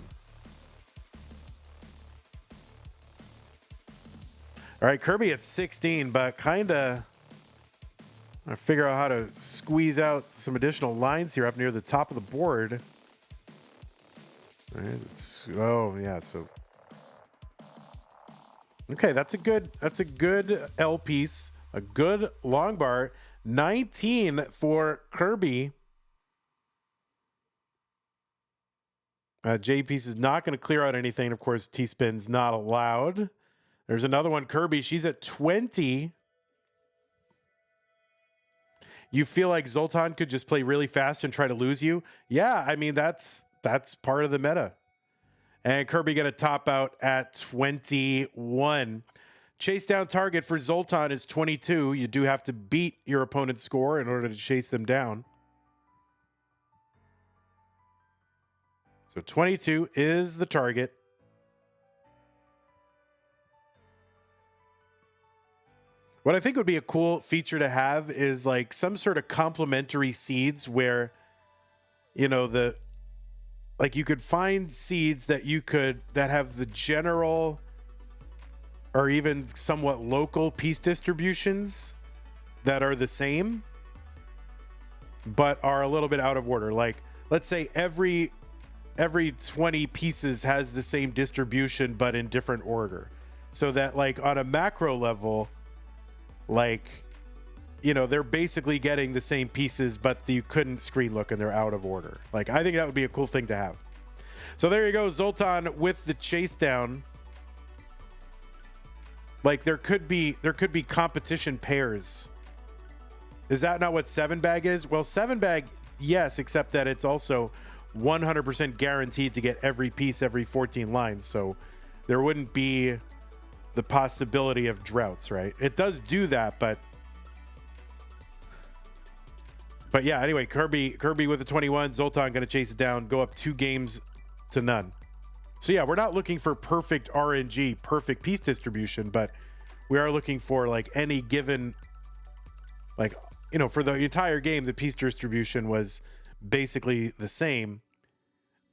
All right, Kirby at 16, but kind of I figure out how to squeeze out some additional lines here up near the top of the board. All right, oh yeah, so okay, that's a good Elle piece, a good long bar. 19 for Kirby. J piece is not going to clear out anything. Of course, T-spin's not allowed. There's another one, Kirby. She's at 20. You feel like Zoltan could just play really fast and try to lose you? Yeah, I mean, that's part of the meta. And Kirby going to top out at 21. Chase down target for Zoltan is 22. You do have to beat your opponent's score in order to chase them down. So 22 is the target. What I think would be a cool feature to have is like some sort of complementary seeds where, you know, like you could find seeds that that have the general or even somewhat local piece distributions that are the same, but are a little bit out of order. Like, let's say every 20 pieces has the same distribution, but in different order. So that like on a macro level, like, you know, they're basically getting the same pieces, but you couldn't screen look and they're out of order. Like, I think that would be a cool thing to have. So there you go, Zoltan with the chase down. Like there could be competition pairs. Is that not what 7-bag is? Well, 7-bag, yes, except that it's also 100% guaranteed to get every piece every 14 lines. So there wouldn't be the possibility of droughts, right? It does do that, but yeah, anyway, Kirby with the 21, Zoltan going to chase it down, go up 2 games to none. So yeah, we're not looking for perfect RNG, perfect piece distribution, but we are looking for like any given, like, you know, for the entire game, the piece distribution was basically the same,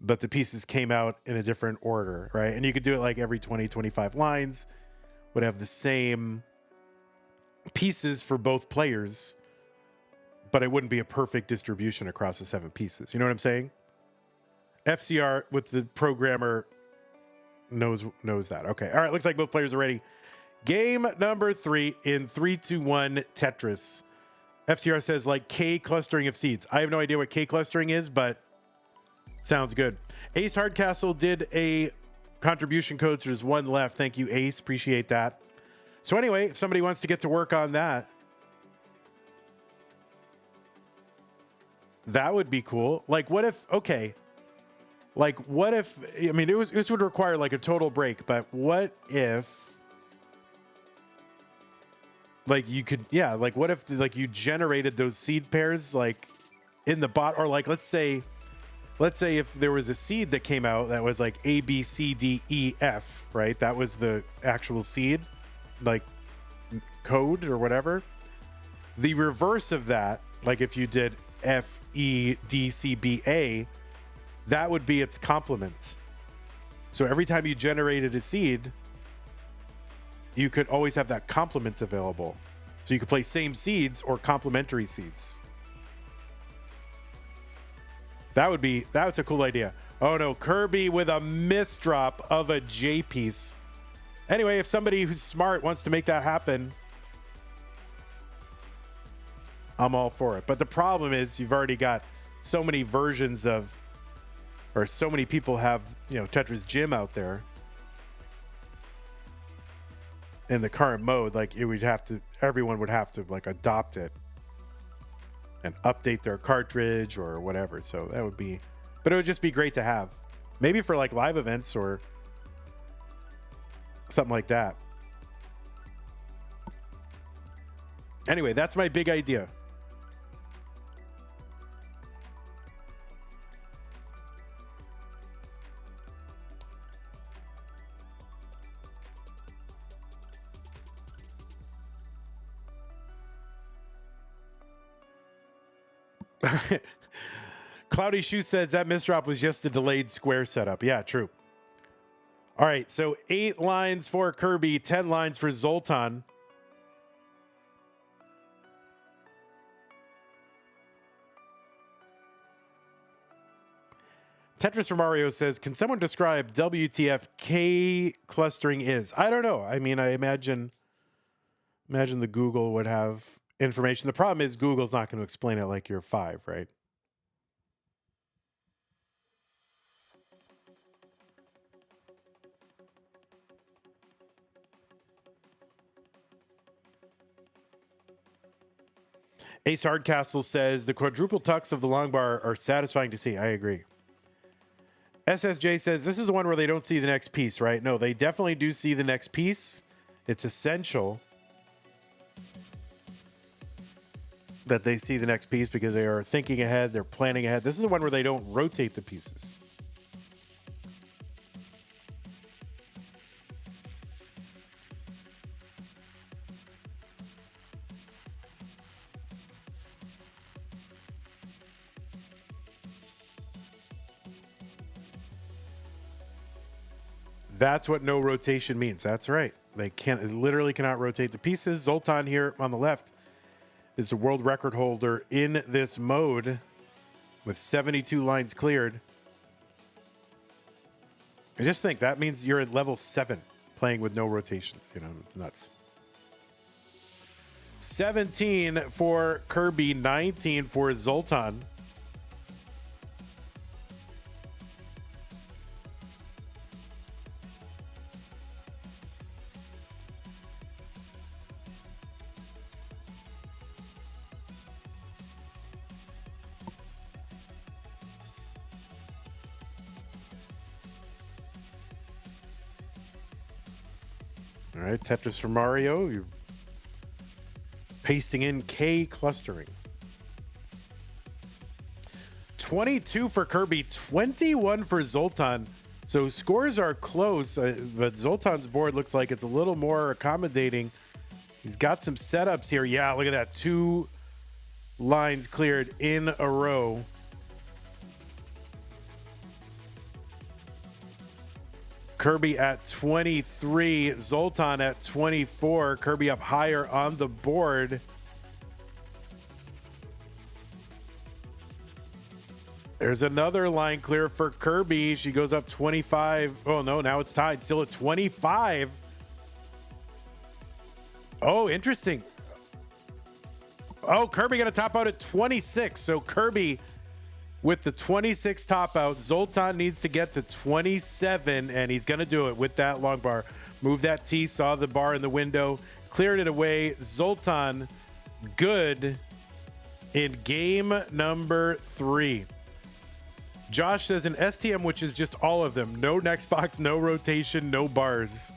but the pieces came out in a different order, right? And you could do it like every 20, 25 lines would have the same pieces for both players, but it wouldn't be a perfect distribution across the 7 pieces. You know what I'm saying? FCR with the programmer knows that. Okay. All right. Looks like both players are ready. Game number 3 in 3, 2, 1 Tetris. FCR says like K clustering of seeds. I have no idea what K clustering is, but sounds good. Ace Hardcastle did a contribution code, so there's 1 left. Thank you, Ace. Appreciate that. So anyway, if somebody wants to get to work on that, that would be cool. Like, what if, okay, like, what if, I mean, this would require like a total break, but what if, like, you could, yeah, like, what if, like, you generated those seed pairs, like, in the bot, or like, let's say if there was a seed that came out that was like A, B, C, D, E, F, right? That was the actual seed, like, code or whatever. The reverse of that, like, if you did F, E, D, C, B, A, that would be its complement. So every time you generated a seed, you could always have that complement available. So you could play same seeds or complementary seeds. That's a cool idea. Oh no, Kirby with a misdrop of a J piece. Anyway, if somebody who's smart wants to make that happen, I'm all for it. But the problem is you've already got so many versions of, or so many people have, you know, Tetris Gym out there in the current mode. Like, it would have to, everyone would have to like adopt it and update their cartridge or whatever. So that would be, but it would just be great to have, maybe for like live events or something like that. Anyway, that's my big idea. Cloudy Shoe says that misdrop was just a delayed square setup. Yeah, true. All right, so 8 lines for Kirby, 10 lines for Zoltan. Tetris for Mario says, can someone describe WTF K clustering is? I don't know. I mean, I imagine the Google would have information. The problem is Google's not going to explain it like you're 5, right? Ace Hardcastle says the quadruple tucks of the long bar are satisfying to see. I agree. SSJ says this is the one where they don't see the next piece, right? No, they definitely do see the next piece. It's essential that they see the next piece because they are thinking ahead, they're planning ahead. This is the one where they don't rotate the pieces. That's what no rotation means. That's right. They literally cannot rotate the pieces. Zoltan here on the left is the world record holder in this mode with 72 lines cleared. I just think that means you're at level 7 playing with no rotations. You know, it's nuts. 17 for Kirby, 19 for Zoltan. All right, Tetris for Mario. You're pasting in K clustering. 22 for Kirby, 21 for Zoltan. So scores are close, but Zoltan's board looks like it's a little more accommodating. He's got some setups here. Yeah, look at that. 2 lines cleared in a row. Kirby at 23, Zoltan at 24. Kirby up higher on the board. There's another line clear for Kirby. She goes up 25. Oh, no, now it's tied. Still at 25. Oh, interesting. Oh, Kirby going to top out at 26. So Kirby with the 26 top out. Zoltan needs to get to 27, and he's going to do it with that long bar. Move that T, saw the bar in the window, cleared it away. Zoltan, good in game number 3. Josh says an STM, which is just all of them. No next box, no rotation, no bars.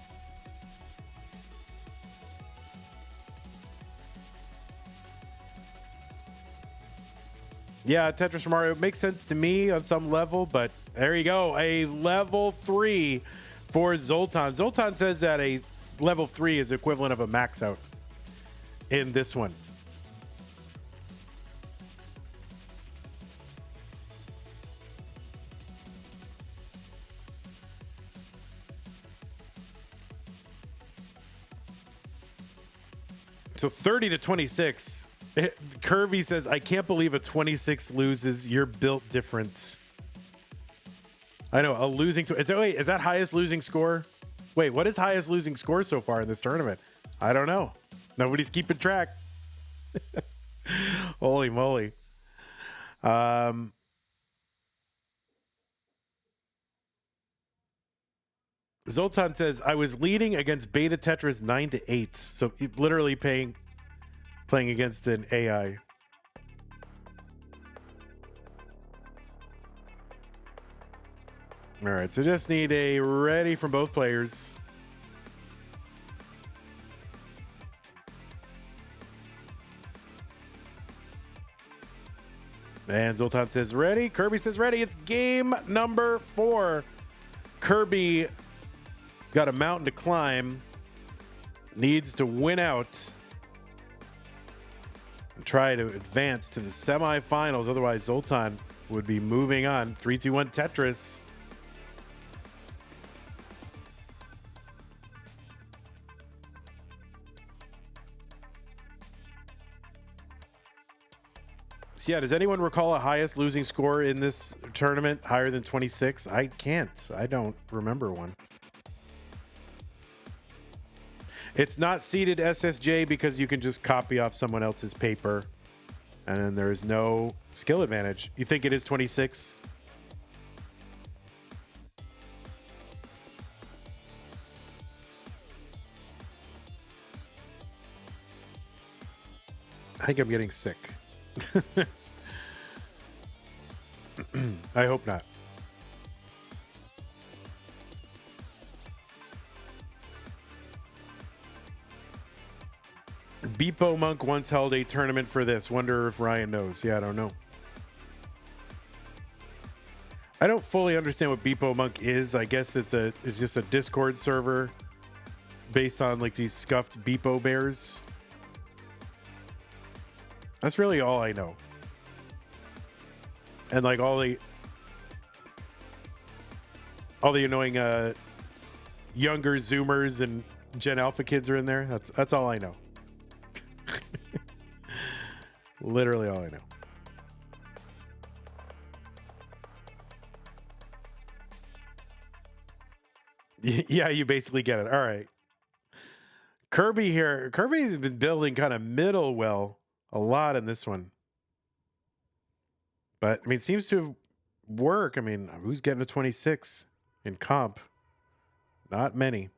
Yeah, Tetris Mario makes sense to me on some level, but there you go. A level 3 for Zoltan. Zoltan says that a level 3 is equivalent of a max out in this one. So 30 to 26. Kirby says, I can't believe a 26 loses. You're built different. I know, a losing... Wait, is that highest losing score? Wait, what is highest losing score so far in this tournament? I don't know. Nobody's keeping track. Holy moly. Zoltan says, I was leading against Beta Tetris 9-8. So literally playing against an AI. All right, so just need a ready from both players. And Zoltan says ready. Kirby says ready. It's game number 4. Kirby got a mountain to climb. Needs to win out. Try to advance to the semifinals. Otherwise, Zoltan would be moving on. 3, 2, 1 Tetris. So yeah, does anyone recall a highest losing score in this tournament higher than 26? I can't. I don't remember one. It's not seeded SSJ because you can just copy off someone else's paper and then there's no skill advantage. You think it is 26? I think I'm getting sick. I hope not. Beepo Monk once held a tournament for this. Wonder if Ryan knows. Yeah, I don't know. I don't fully understand what Beepo Monk is. I guess it's just a Discord server based on like these scuffed Beepo bears. That's really all I know. And like all the annoying younger Zoomers and Gen Alpha kids are in there. That's all I know. Literally all I know. Yeah, you basically get it. All right. Kirby here. Kirby's been building kind of middle well a lot in this one. But, I mean, it seems to work. I mean, who's getting a 26 in comp? Not many.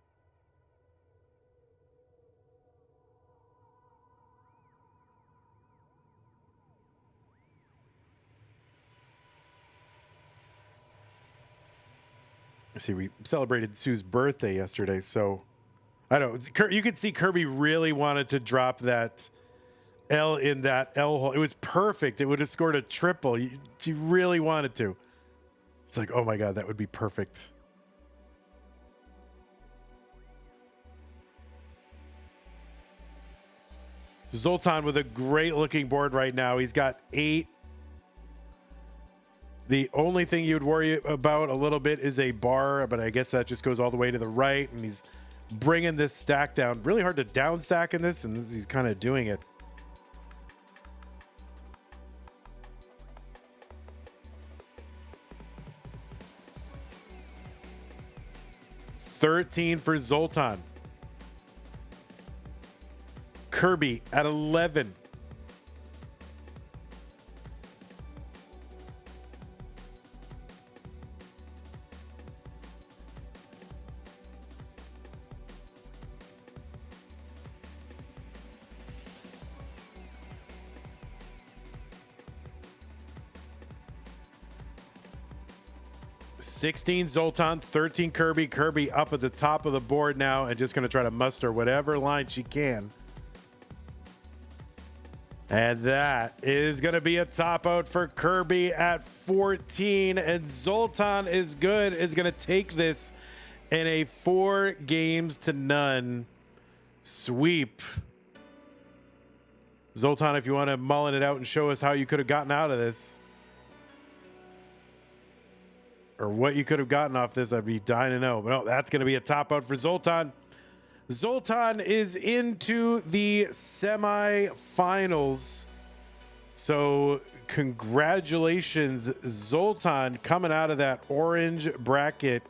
See, we celebrated Sue's birthday yesterday, so I don't know. You could see Kirby really wanted to drop that Elle in that Elle hole. It was perfect. It would have scored a triple. She really wanted to. It's like, oh my God, that would be perfect. Zoltan with a great looking board right now. He's got 8 The only thing you would worry about a little bit is a bar, but I guess that just goes all the way to the right, and he's bringing this stack down. Really hard to down stack in this, and he's kind of doing it. $13 for Zoltan. Kirby at 11. $16 Zoltan, 13 Kirby. Kirby up at the top of the board now and just going to try to muster whatever line she can. And that is going to be a top out for Kirby at 14. And Zoltan is good, is going to take this in a 4-0 sweep. Zoltan, if you want to mullen it out and show us how you could have gotten out of this, or what you could have gotten off this, I'd be dying to know. But no, that's going to be a top out for Zoltan. Zoltan is into the semifinals. So congratulations, Zoltan, coming out of that orange bracket.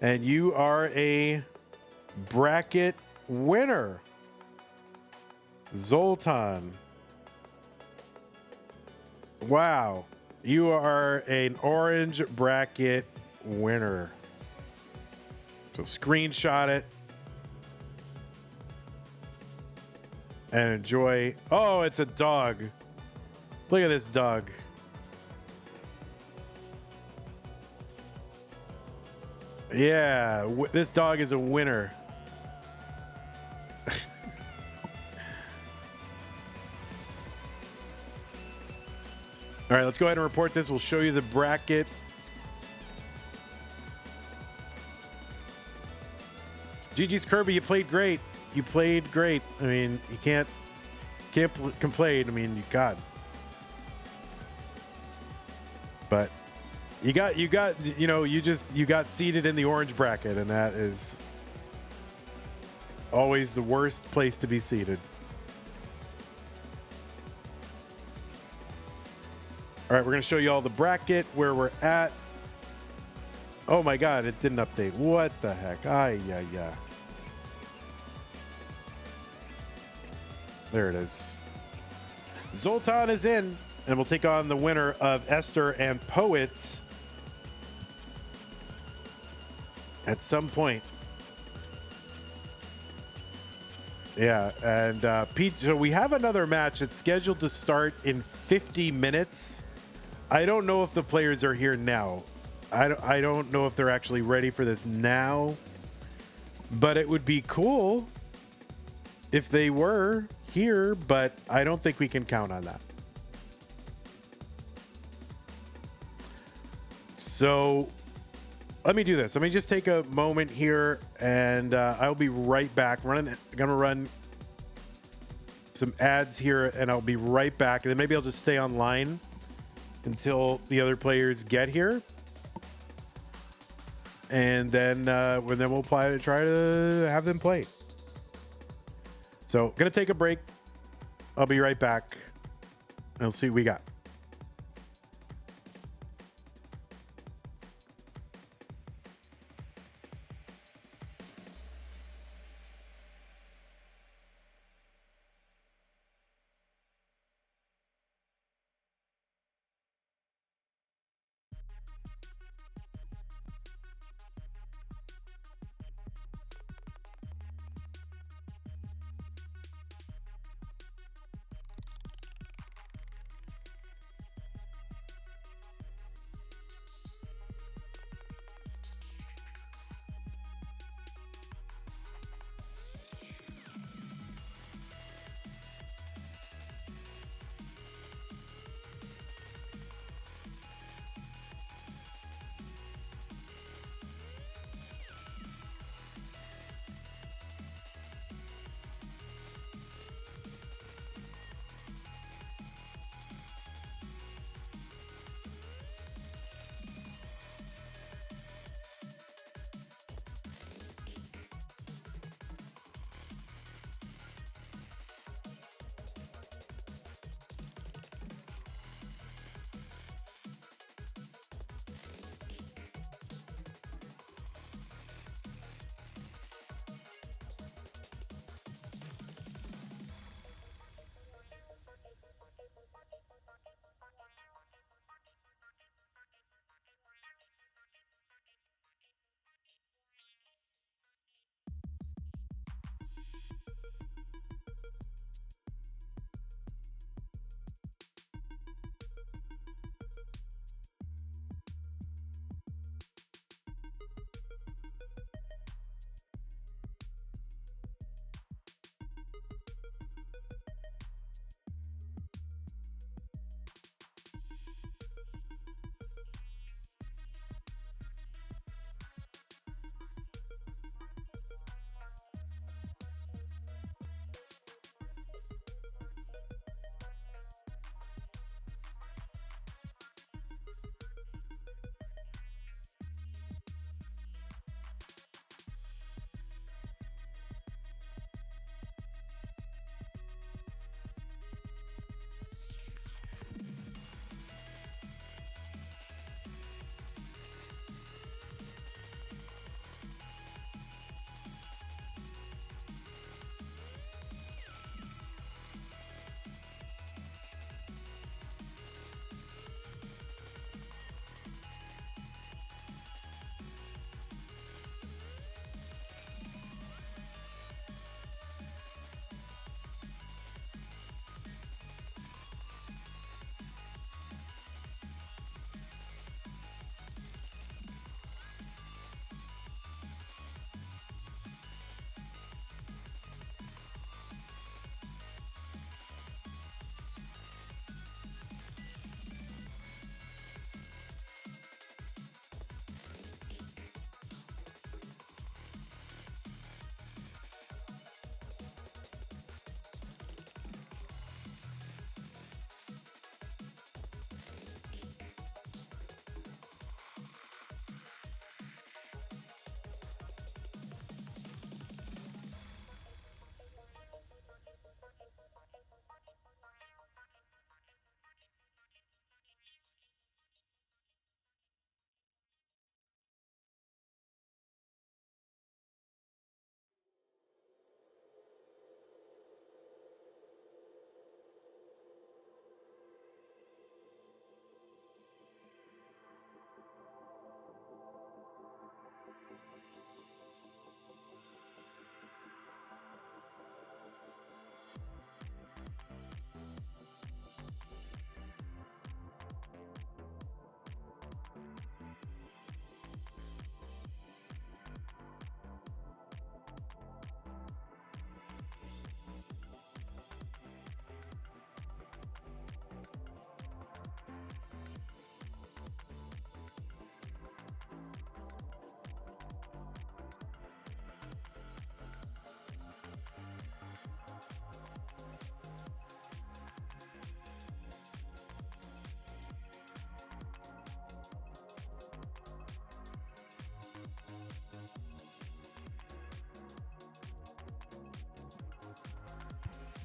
And you are a bracket winner. Zoltan. Wow. You are an orange bracket winner. So screenshot it. And enjoy. Oh, it's a dog. Look at this dog. Yeah, this dog is a winner. All right, let's go ahead and report this. We'll show you the bracket. GG's Kirby, you played great. You played great. I mean, you can't complain. I mean, God. But you got you got seated in the orange bracket, and that is always the worst place to be seated. All right, we're going to show you all the bracket, where we're at. Oh my God, it didn't update. What the heck? Ay, yeah, yeah. There it is. Zoltan is in, and we'll take on the winner of Esther and Poet at some point. Yeah, and Pete, so we have another match. It's scheduled to start in 50 minutes. I don't know if the players are here now. I don't know if they're actually ready for this now, but it would be cool if they were here, but I don't think we can count on that. So let me do this. Let me just take a moment here, and I'll be right back. I'm gonna run some ads here, and I'll be right back. And then maybe I'll just stay online until the other players get here, and then we'll try to have them play. So gonna take a break. I'll be right back. We'll see what we got.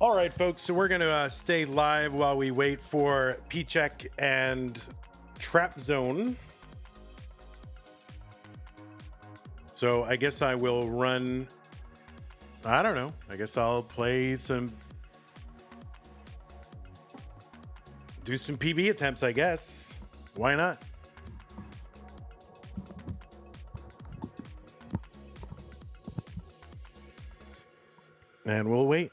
All right, folks, so we're going to stay live while we wait for Piczek and Trap Zone. So I guess I will run, I don't know, I guess I'll play do some PB attempts, I guess. Why not? And we'll wait.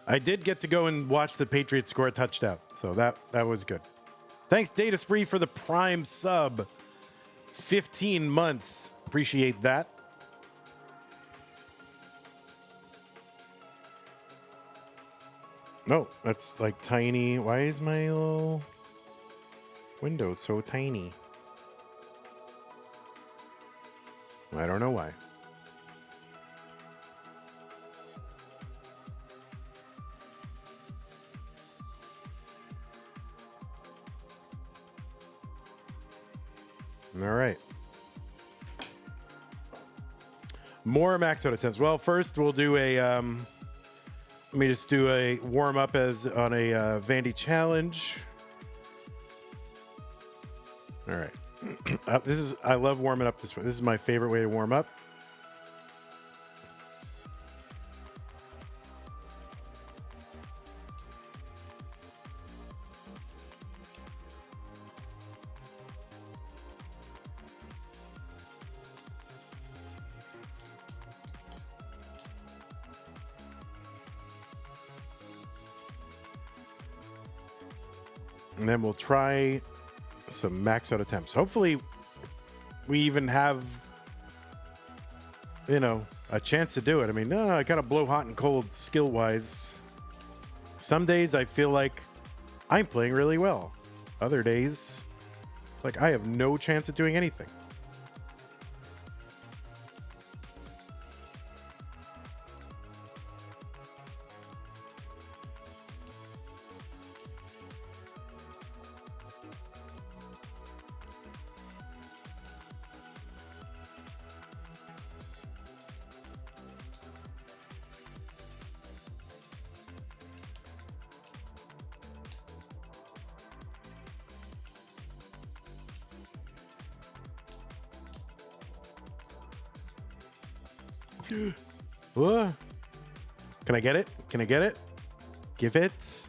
I did get to go and watch the Patriots score a touchdown, so that was good. Thanks, Data Spree, for the Prime sub. 15 months. Appreciate that. No, that's like tiny. Why is my little window so tiny? I don't know why. All right. More max out attempts. Well, first we'll do a let me just do a warm up as on a Vandy challenge. All right. I love warming up this way. This is my favorite way to warm up. And then we'll try some max out attempts. Hopefully we even have, a chance to do it. I mean, no, I got to blow hot and cold skill-wise. Some days I feel like I'm playing really well. Other days, like I have no chance of doing anything. What? Can I get it? Can I get it? Give it.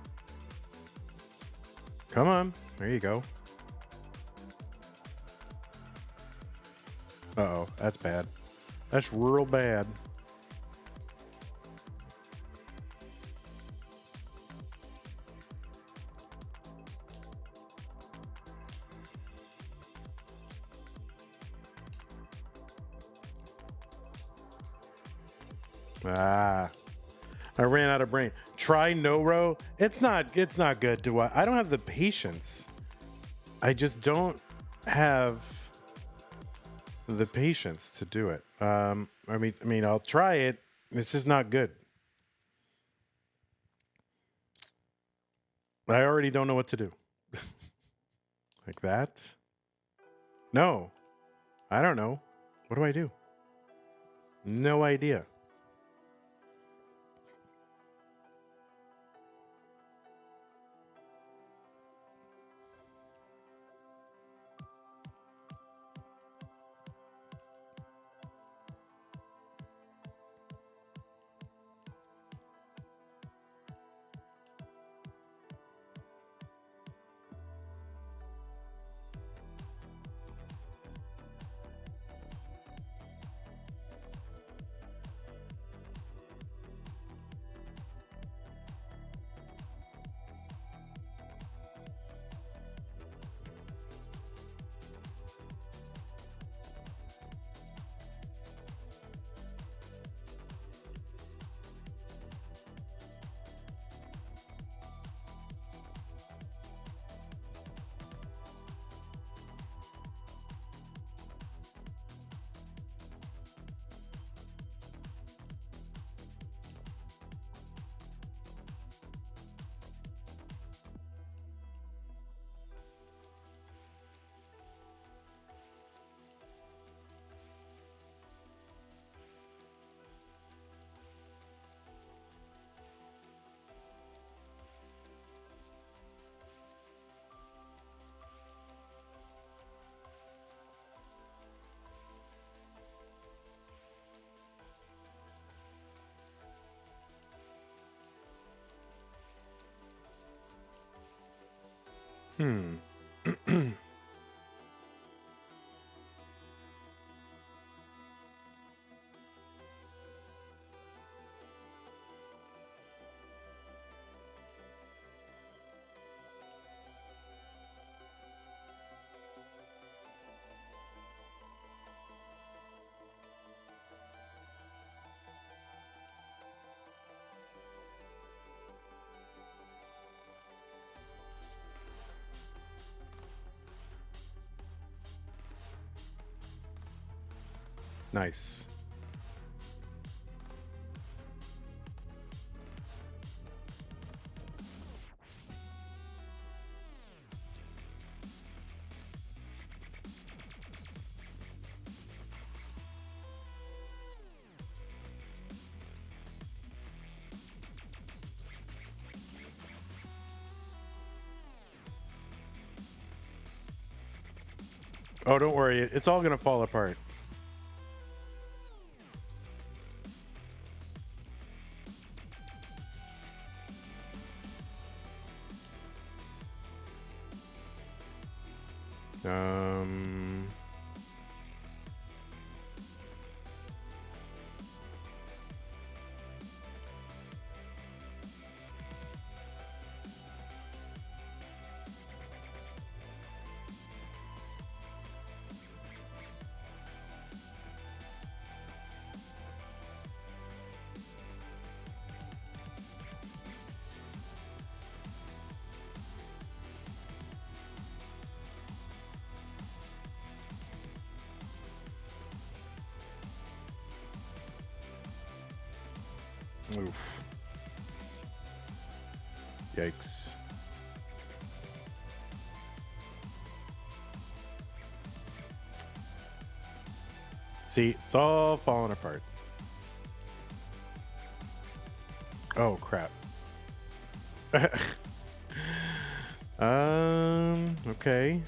Come on. There you go. Uh-oh. That's bad. That's real bad. I ran out of brain. Try no row. It's not good. I don't have the patience. I just don't have the patience to do it. I mean, I'll try it. It's just not good. I already don't know what to do. Like that? No. I don't know. What do I do? No idea. Nice. Oh, don't worry. It's all going to fall apart. Oof. Yikes. See, it's all falling apart. Oh, crap. Okay.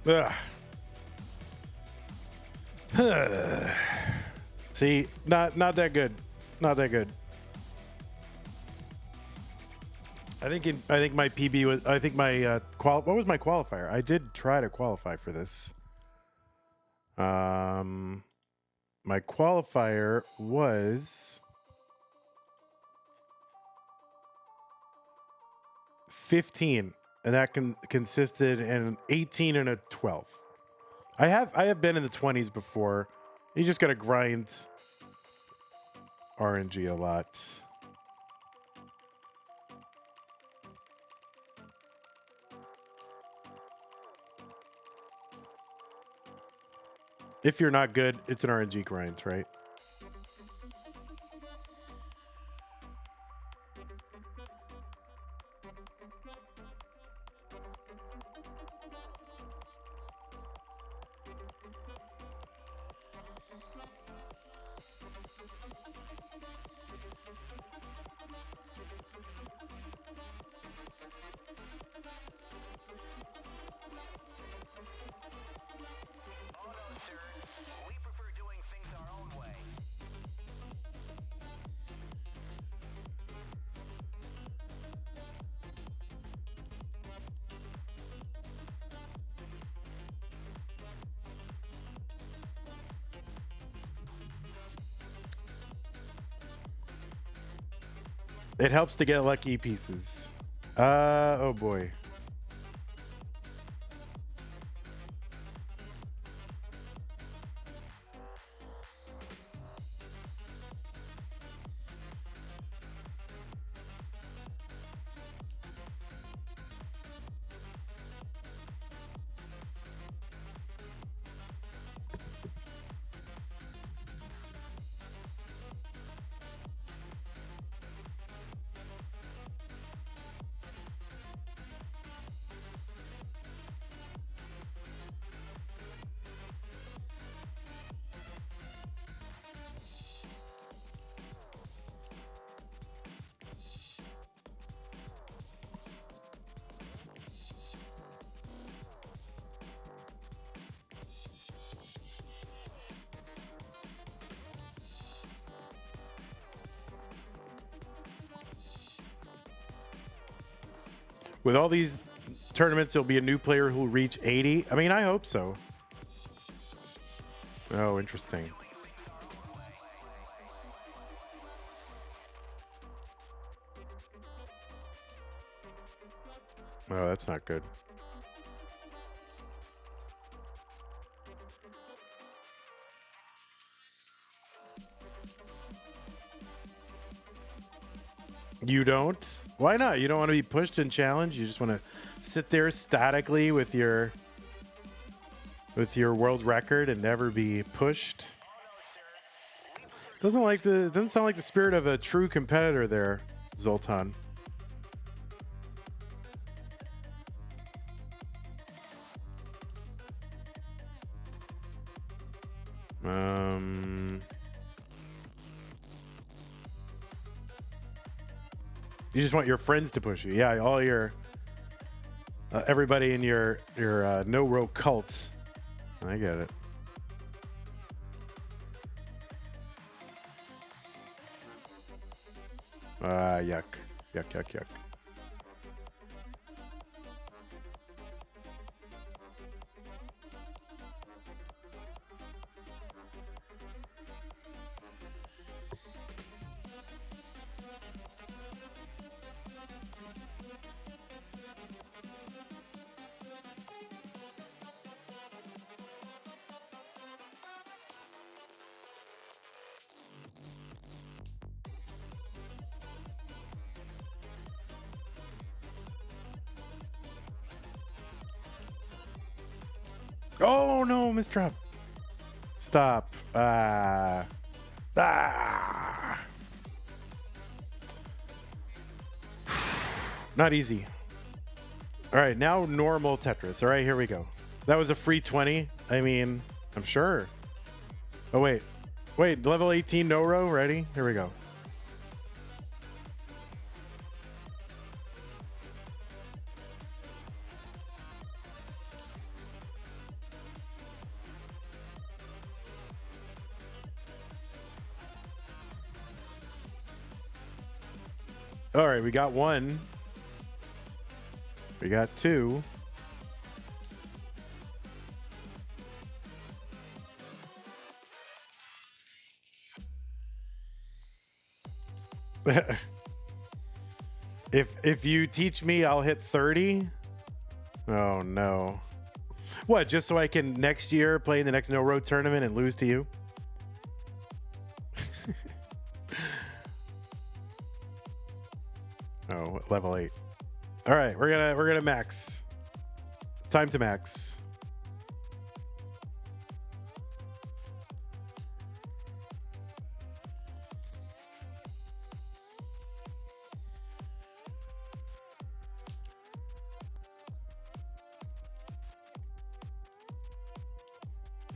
Ugh. See, not that good. Not that good. I think my PB was. I think my what was my qualifier? I did try to qualify for this. My qualifier was 15, and that consisted in an 18 and a 12. I have been in the 20s before. You just gotta grind RNG a lot. If you're not good, it's an RNG grind, right? It helps to get lucky pieces. Oh boy. With all these tournaments, there'll be a new player who will reach 80. I mean, I hope so. Oh, interesting. Oh, that's not good. You don't? Why not? You don't want to be pushed and challenged? You just want to sit there statically with your world record and never be pushed? Doesn't sound like the spirit of a true competitor there, Zoltan. You just want your friends to push you. Yeah, all your everybody in your no-row cult. I get it. Yuck. Yuck, yuck, yuck. Oh no, misdrop. Stop. Not easy. All right, now normal Tetris. All right, here we go. That was a free 20. I mean, I'm sure. Oh, wait. Wait, level 18 no row. Ready? Here we go. All right, we got one. We got two. If you teach me, I'll hit 30. Oh no. What, just so I can next year play in the next no-road tournament and lose to you? Oh, level 8. All right, we're gonna max. Time to max.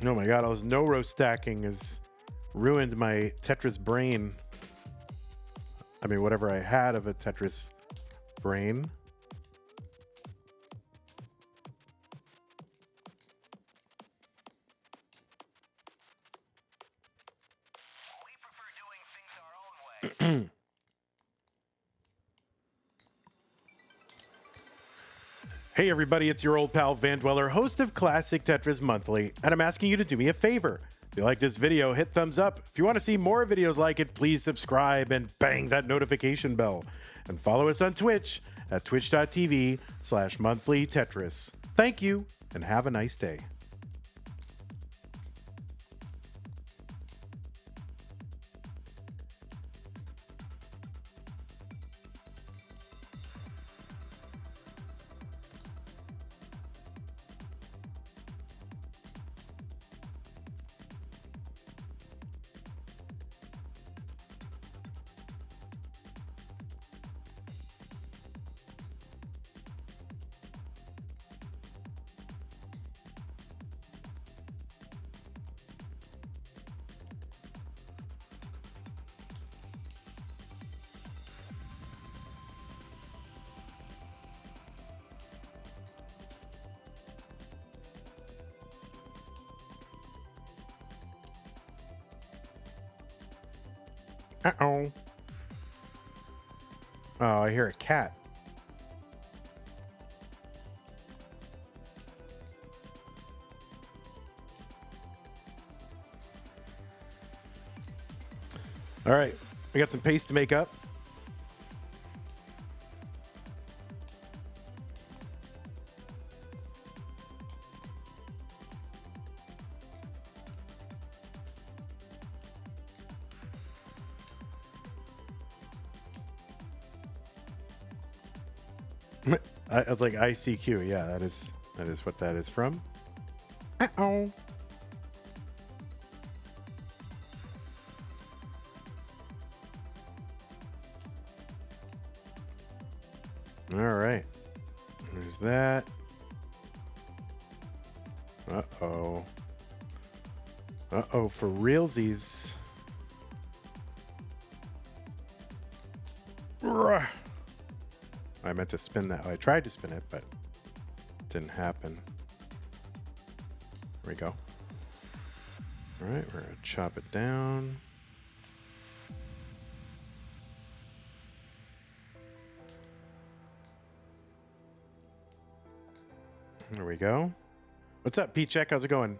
Oh my god, all this no-row stacking has ruined my Tetris brain. I mean, whatever I had of a Tetris brain. Hey everybody, it's your old pal Van Dweller, host of Classic Tetris Monthly, and I'm asking you to do me a favor. If you like this video, hit thumbs up. If you want to see more videos like it, please subscribe and bang that notification bell. And follow us on Twitch at twitch.tv/monthlytetris. Thank you, and have a nice day. Uh-oh. Oh, I hear a cat. All right, we got some paste to make up. It's like ICQ. Yeah, that is what that is from. Uh-oh. All right. There's that. Uh-oh. Uh-oh, for realsies. I meant to spin that. I tried to spin it, but it didn't happen. There we go. All right, we're going to chop it down. There we go. What's up, Piczek? How's it going?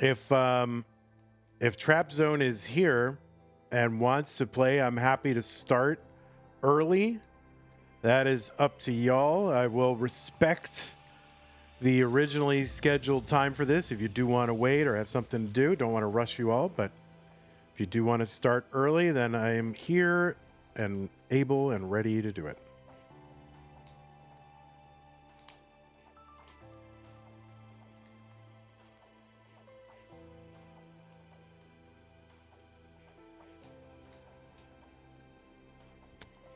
If Trap Zone is here and wants to play, I'm happy to start early. That is up to y'all. I will respect the originally scheduled time for this. If you do want to wait or have something to do, don't want to rush you all, but if you do want to start early, then I am here and able and ready to do it.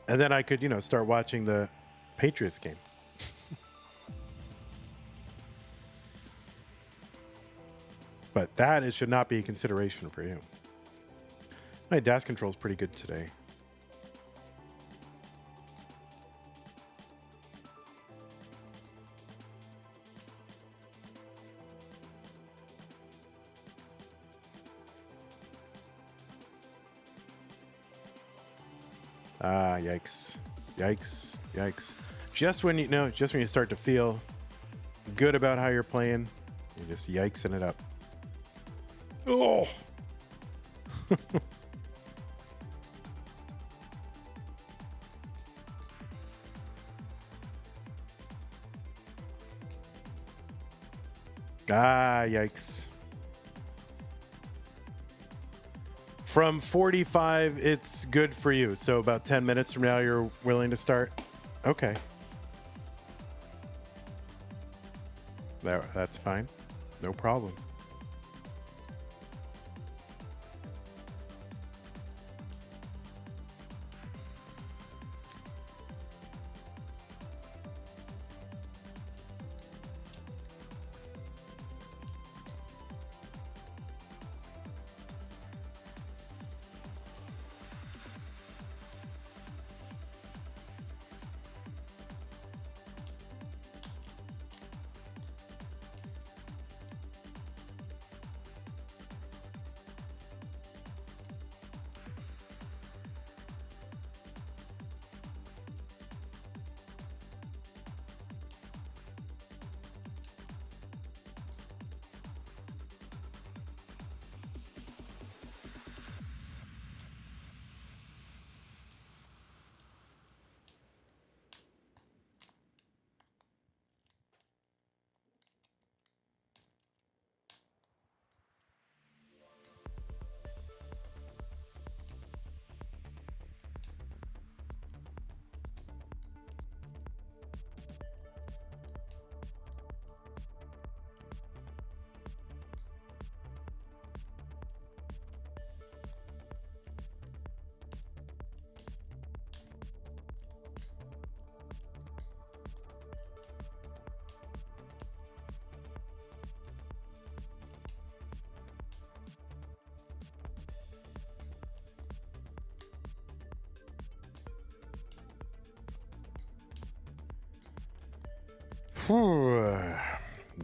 And then I could, start watching the Patriots game. But that should not be a consideration for you. My dash control is pretty good today. Ah, yikes. Yikes. Yikes. Just when you start to feel good about how you're playing, you're just yikesing it up. Oh. Ah, yikes. From 45, it's good for you. So about 10 minutes from now, you're willing to start? Okay. That's fine. No problem.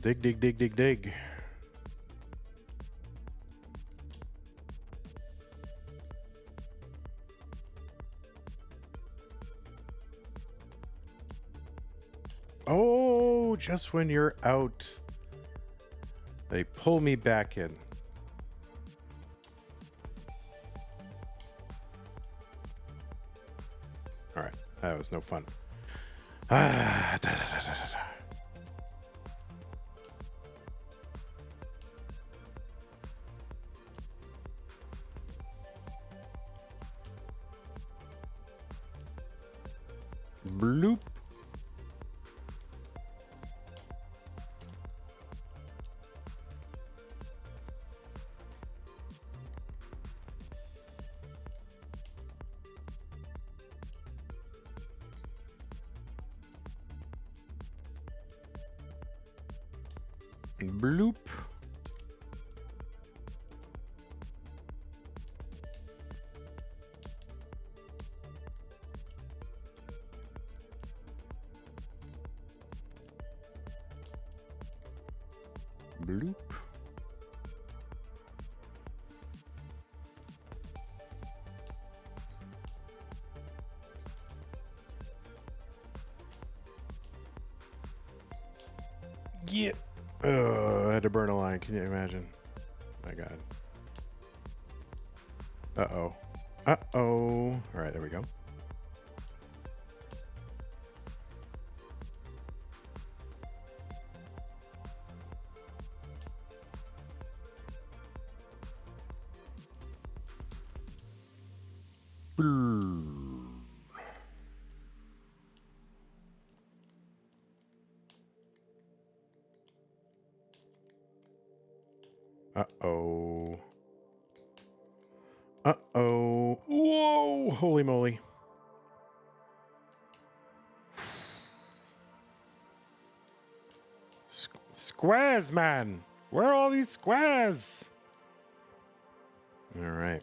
Dig, dig, dig, dig, dig. Oh, just when you're out. They pull me back in. All right, that was no fun. Bloop. Bloop. Bloop. Yeah. Oh, I had to burn a line. Can you imagine? My God. Uh-oh. Uh-oh. All right, there we go. Uh-oh. Uh-oh. Whoa! Holy moly. Squares, man. Where are all these squares? All right.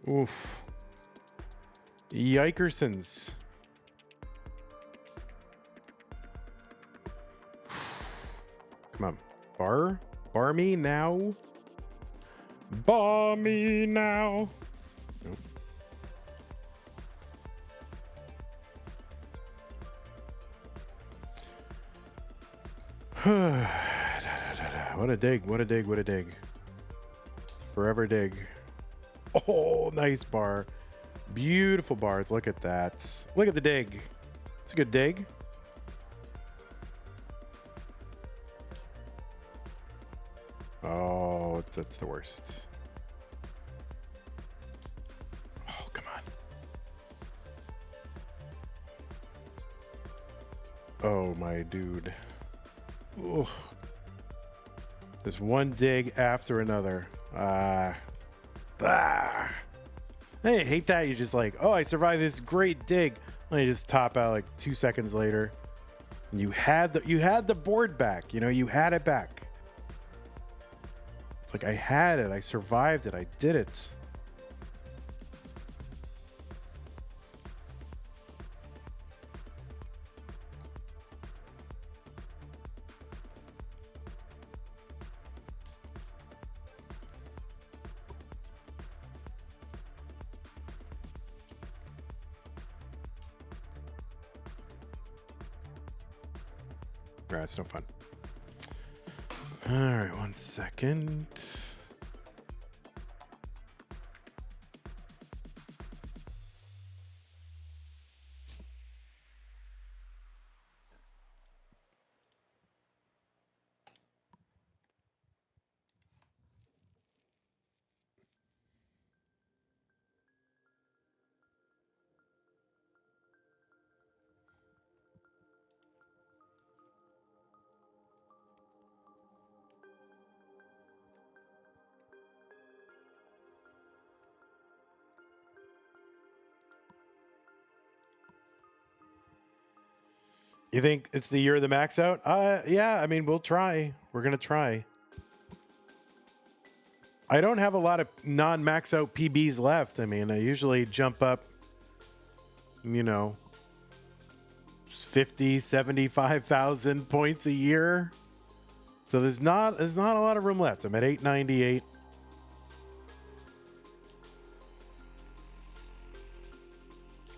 Oof. Yikersons. Come on. Bar me now. Bar me now. Nope. What a dig. What a dig. What a dig. It's forever dig. Oh, nice bar. Beautiful bars. Look at that. Look at the dig. It's a good dig. Oh, that's the worst. Oh, come on. Oh, my dude. Ugh. There's one dig after another. I hate that. You're just like, oh, I survived this great dig. And you just top out like 2 seconds later. And you had the board back. You know, you had it back. It's like I had it. I survived it. I did it. It's no fun. All right, 1 second. You think it's the year of the max out? Yeah, I mean, we'll try. We're going to try. I don't have a lot of non-max out PBs left. I mean, I usually jump up, you know, 50, 75,000 points a year. So there's not a lot of room left. I'm at 898.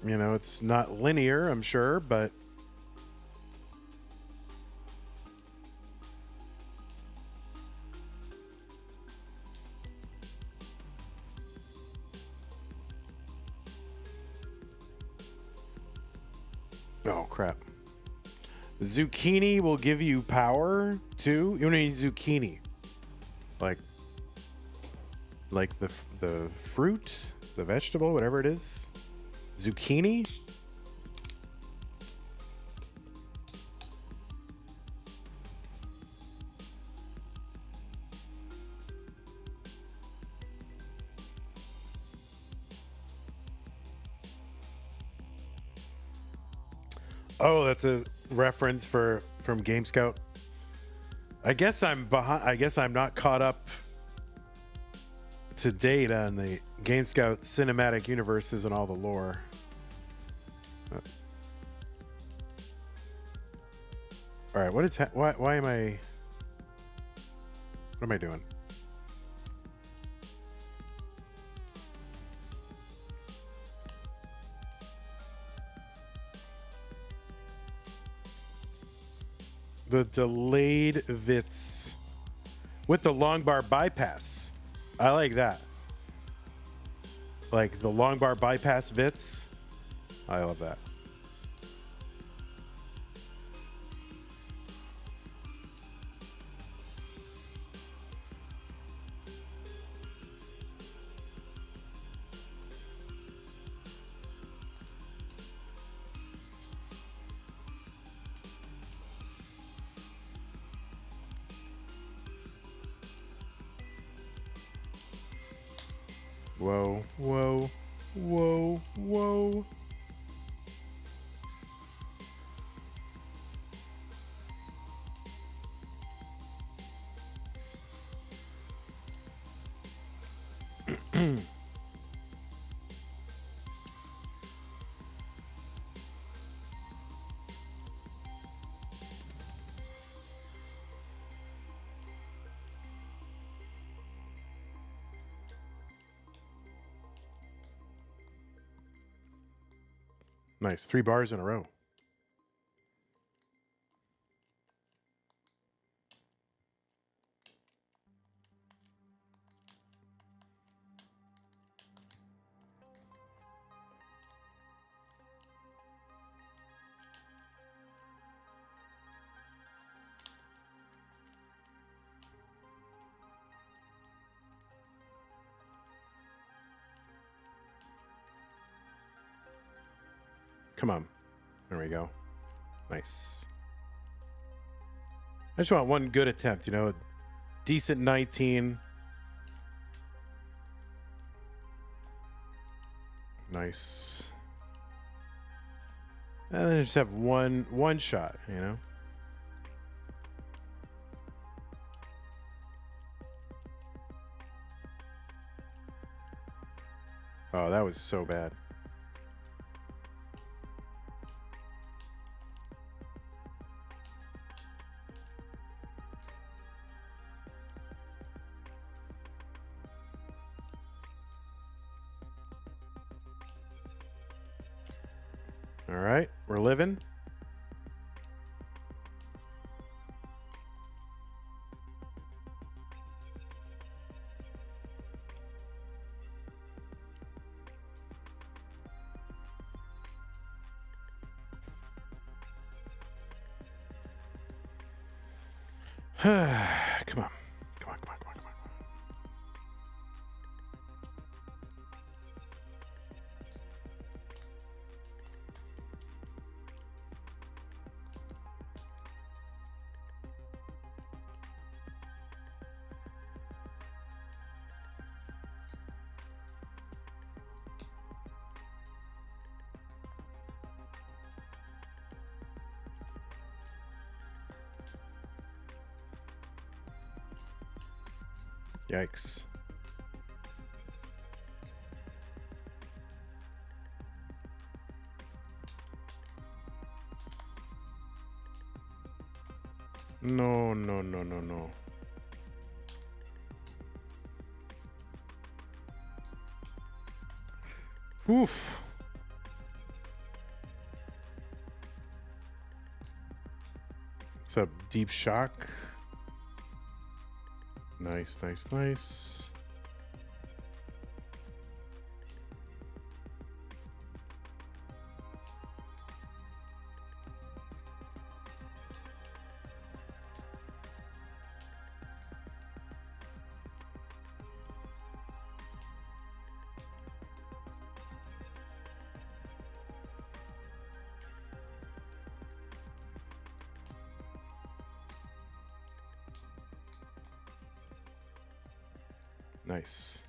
You know, it's not linear, I'm sure, but oh crap. Zucchini will give you power too. You don't need zucchini. Like the fruit, the vegetable, whatever it is. Zucchini? Oh, that's a reference from Game Scout. I guess I'm behind. I guess I'm not caught up to date on the Game Scout cinematic universes and all the lore. All right, what is why am I? What am I doing? The delayed VITs with the long bar bypass. I like that. Like the long bar bypass VITs. I love that. Whoa, whoa, whoa, whoa. Nice. 3 bars in a row. Come on. There we go. Nice. I just want one good attempt, you know, a decent 19. Nice. And then just have one shot, you know. Oh, that was so bad. All right, we're living. Come on. Come on, come on, come on, come on. Yikes. No, no, no, no, no. Oof. What's up, Deep Shock? Nice, nice, nice. Nice.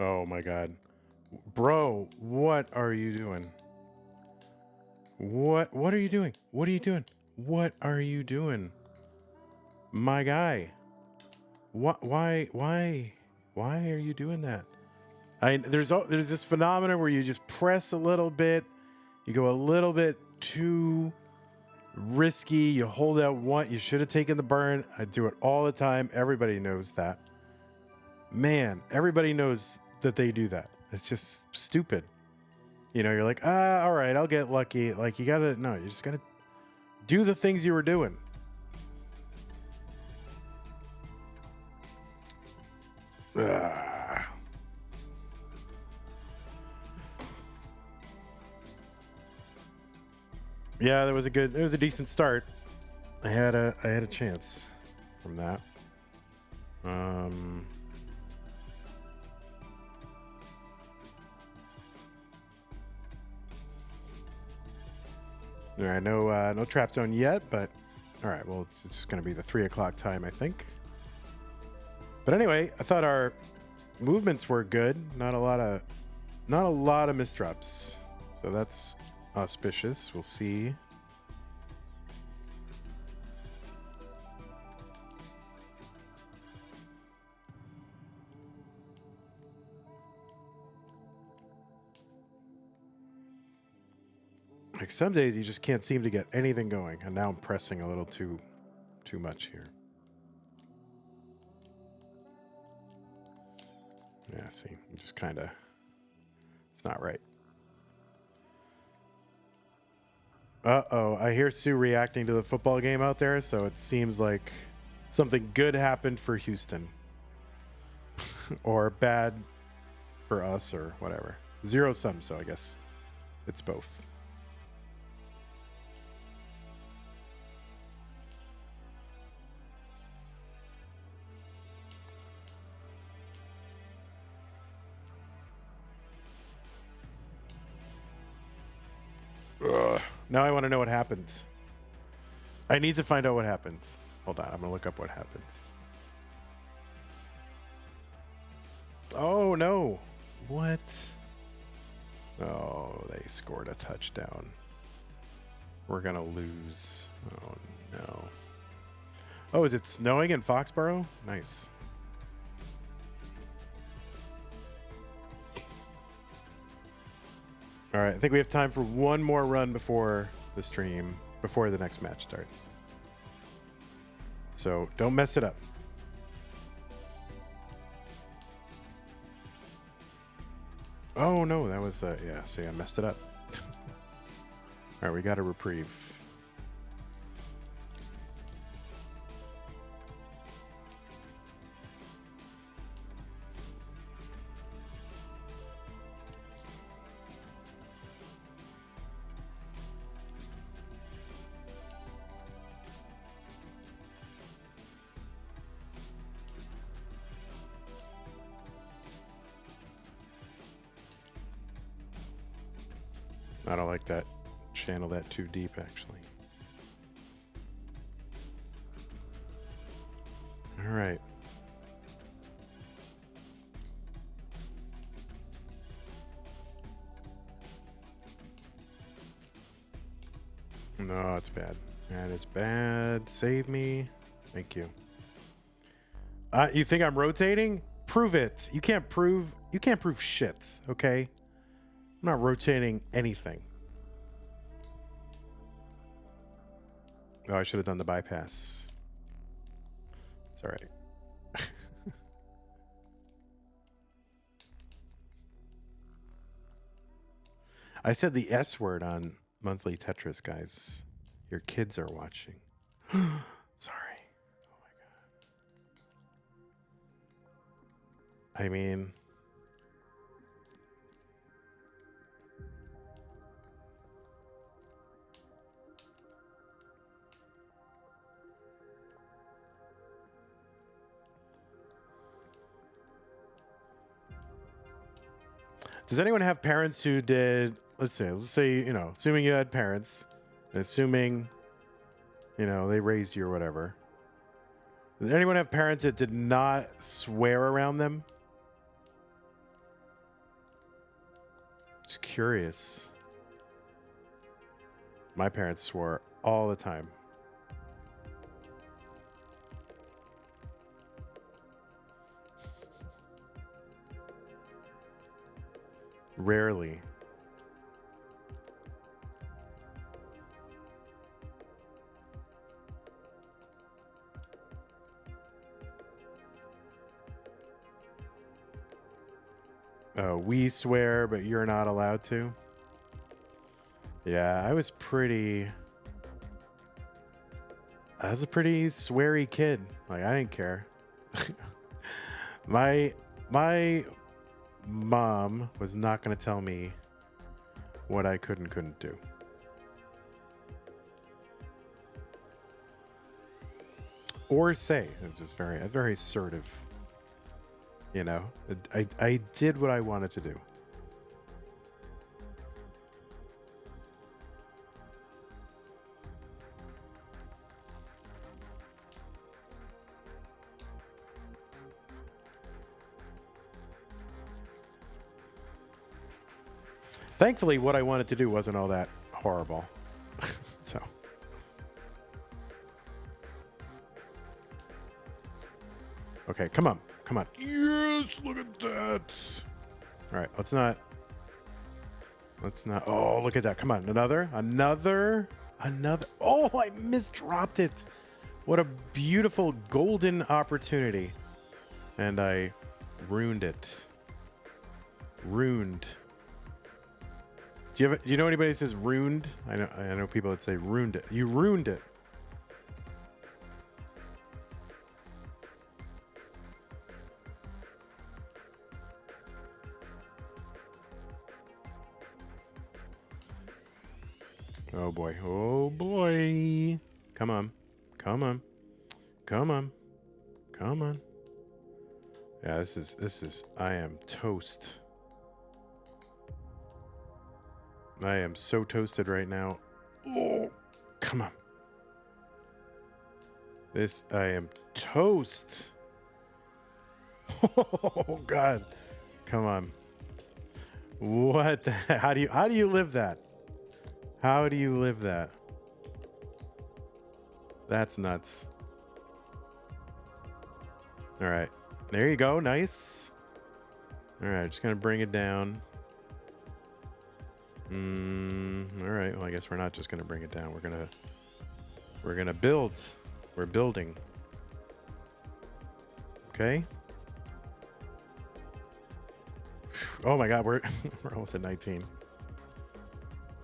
Oh my god. Bro, what are you doing? What are you doing? What are you doing? What are you doing? My guy. What why are you doing that? There's this phenomenon where you just press a little bit, you go a little bit too risky, you hold out one, you should have taken the burn. I do it all the time. Everybody knows that. Man, everybody knows that they do that. It's just stupid. You know, you're like, all right, I'll get lucky. Like, you just gotta do the things you were doing. Yeah, there was a decent start. I had a chance from that. All right, no trap zone yet, but all right. Well, it's going to be the 3 o'clock time, I think. But anyway, I thought our movements were good. Not a lot of misdrops, so that's auspicious. We'll see. Like some days you just can't seem to get anything going, and now I'm pressing a little too much here. Yeah, see, I'm just kind of, it's not right. Uh-oh, I hear Sue reacting to the football game out there, so it seems like something good happened for Houston. Or bad for us, or whatever. Zero sum, so I guess it's both. Ugh. Now I want to know what happened. I need to find out what happened. Hold on, I'm gonna look up what happened. Oh no. What? Oh, they scored a touchdown. We're gonna lose. Oh no. Oh, is it snowing in Foxborough? Nice. All right, I think we have time for one more run before the stream, before the next match starts. So don't mess it up. Oh no, that was yeah. See, I messed it up. All right, we got a reprieve. I don't like that. Channel that too deep, actually. All right. No, it's bad. That is bad. Save me. Thank you. You think I'm rotating? Prove it. You can't prove shit, okay? I'm not rotating anything. Oh, I should have done the bypass. It's all right. I said the S word on monthly Tetris, guys. Your kids are watching. Sorry. Oh my god. I mean, does anyone have parents who did, let's say, you know, assuming you had parents, assuming, you know, they raised you or whatever. Does anyone have parents that did not swear around them? Just curious. My parents swore all the time. Rarely. We swear, but you're not allowed to. Yeah, I was a pretty sweary kid. Like, I didn't care. My mom was not going to tell me what I could and couldn't do. Or say. It's just very assertive. You know, I did what I wanted to do. Thankfully, what I wanted to do wasn't all that horrible. So. Okay, come on. Come on. Yes, look at that. All right, let's not. Oh, look at that. Come on. Another. Oh, I misdropped it. What a beautiful golden opportunity. And I ruined it. Ruined. Do you know anybody that says ruined? I know people that say ruined it. You ruined it. Oh boy. Oh boy. Come on. Come on. Come on. Come on. Yeah, this is I am toast. I am so toasted right now. Oh, come on. I am toast. Oh God. Come on. What the how do you live that? How do you live that? That's nuts. All right. There you go. Nice. All right. Just going to bring it down. All right. Well, I guess we're not just going to bring it down. We're going to build. We're building. Okay. Oh my God. We're almost at 19.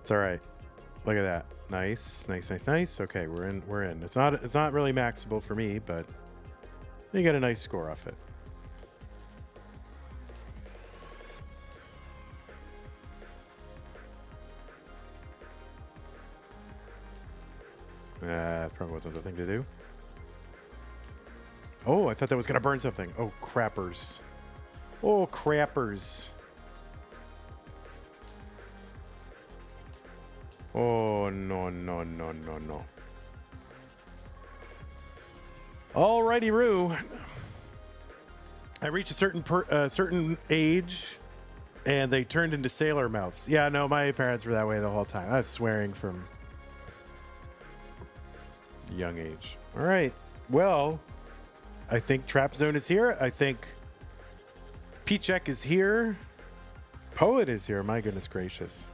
It's all right. Look at that. Nice. Okay, we're in. It's not really maxable for me, but you get a nice score off it. That probably wasn't the thing to do. Oh, I thought that was gonna burn something. Oh, crappers. Oh, crappers. Oh, no, no, no, no, no. Alrighty, Roo. I reached a certain age, and they turned into sailor mouths. Yeah, no, my parents were that way the whole time. I was swearing from a young age. All right. Well, I think Trap Zone is here. I think Piczek is here. Poet is here. My goodness gracious.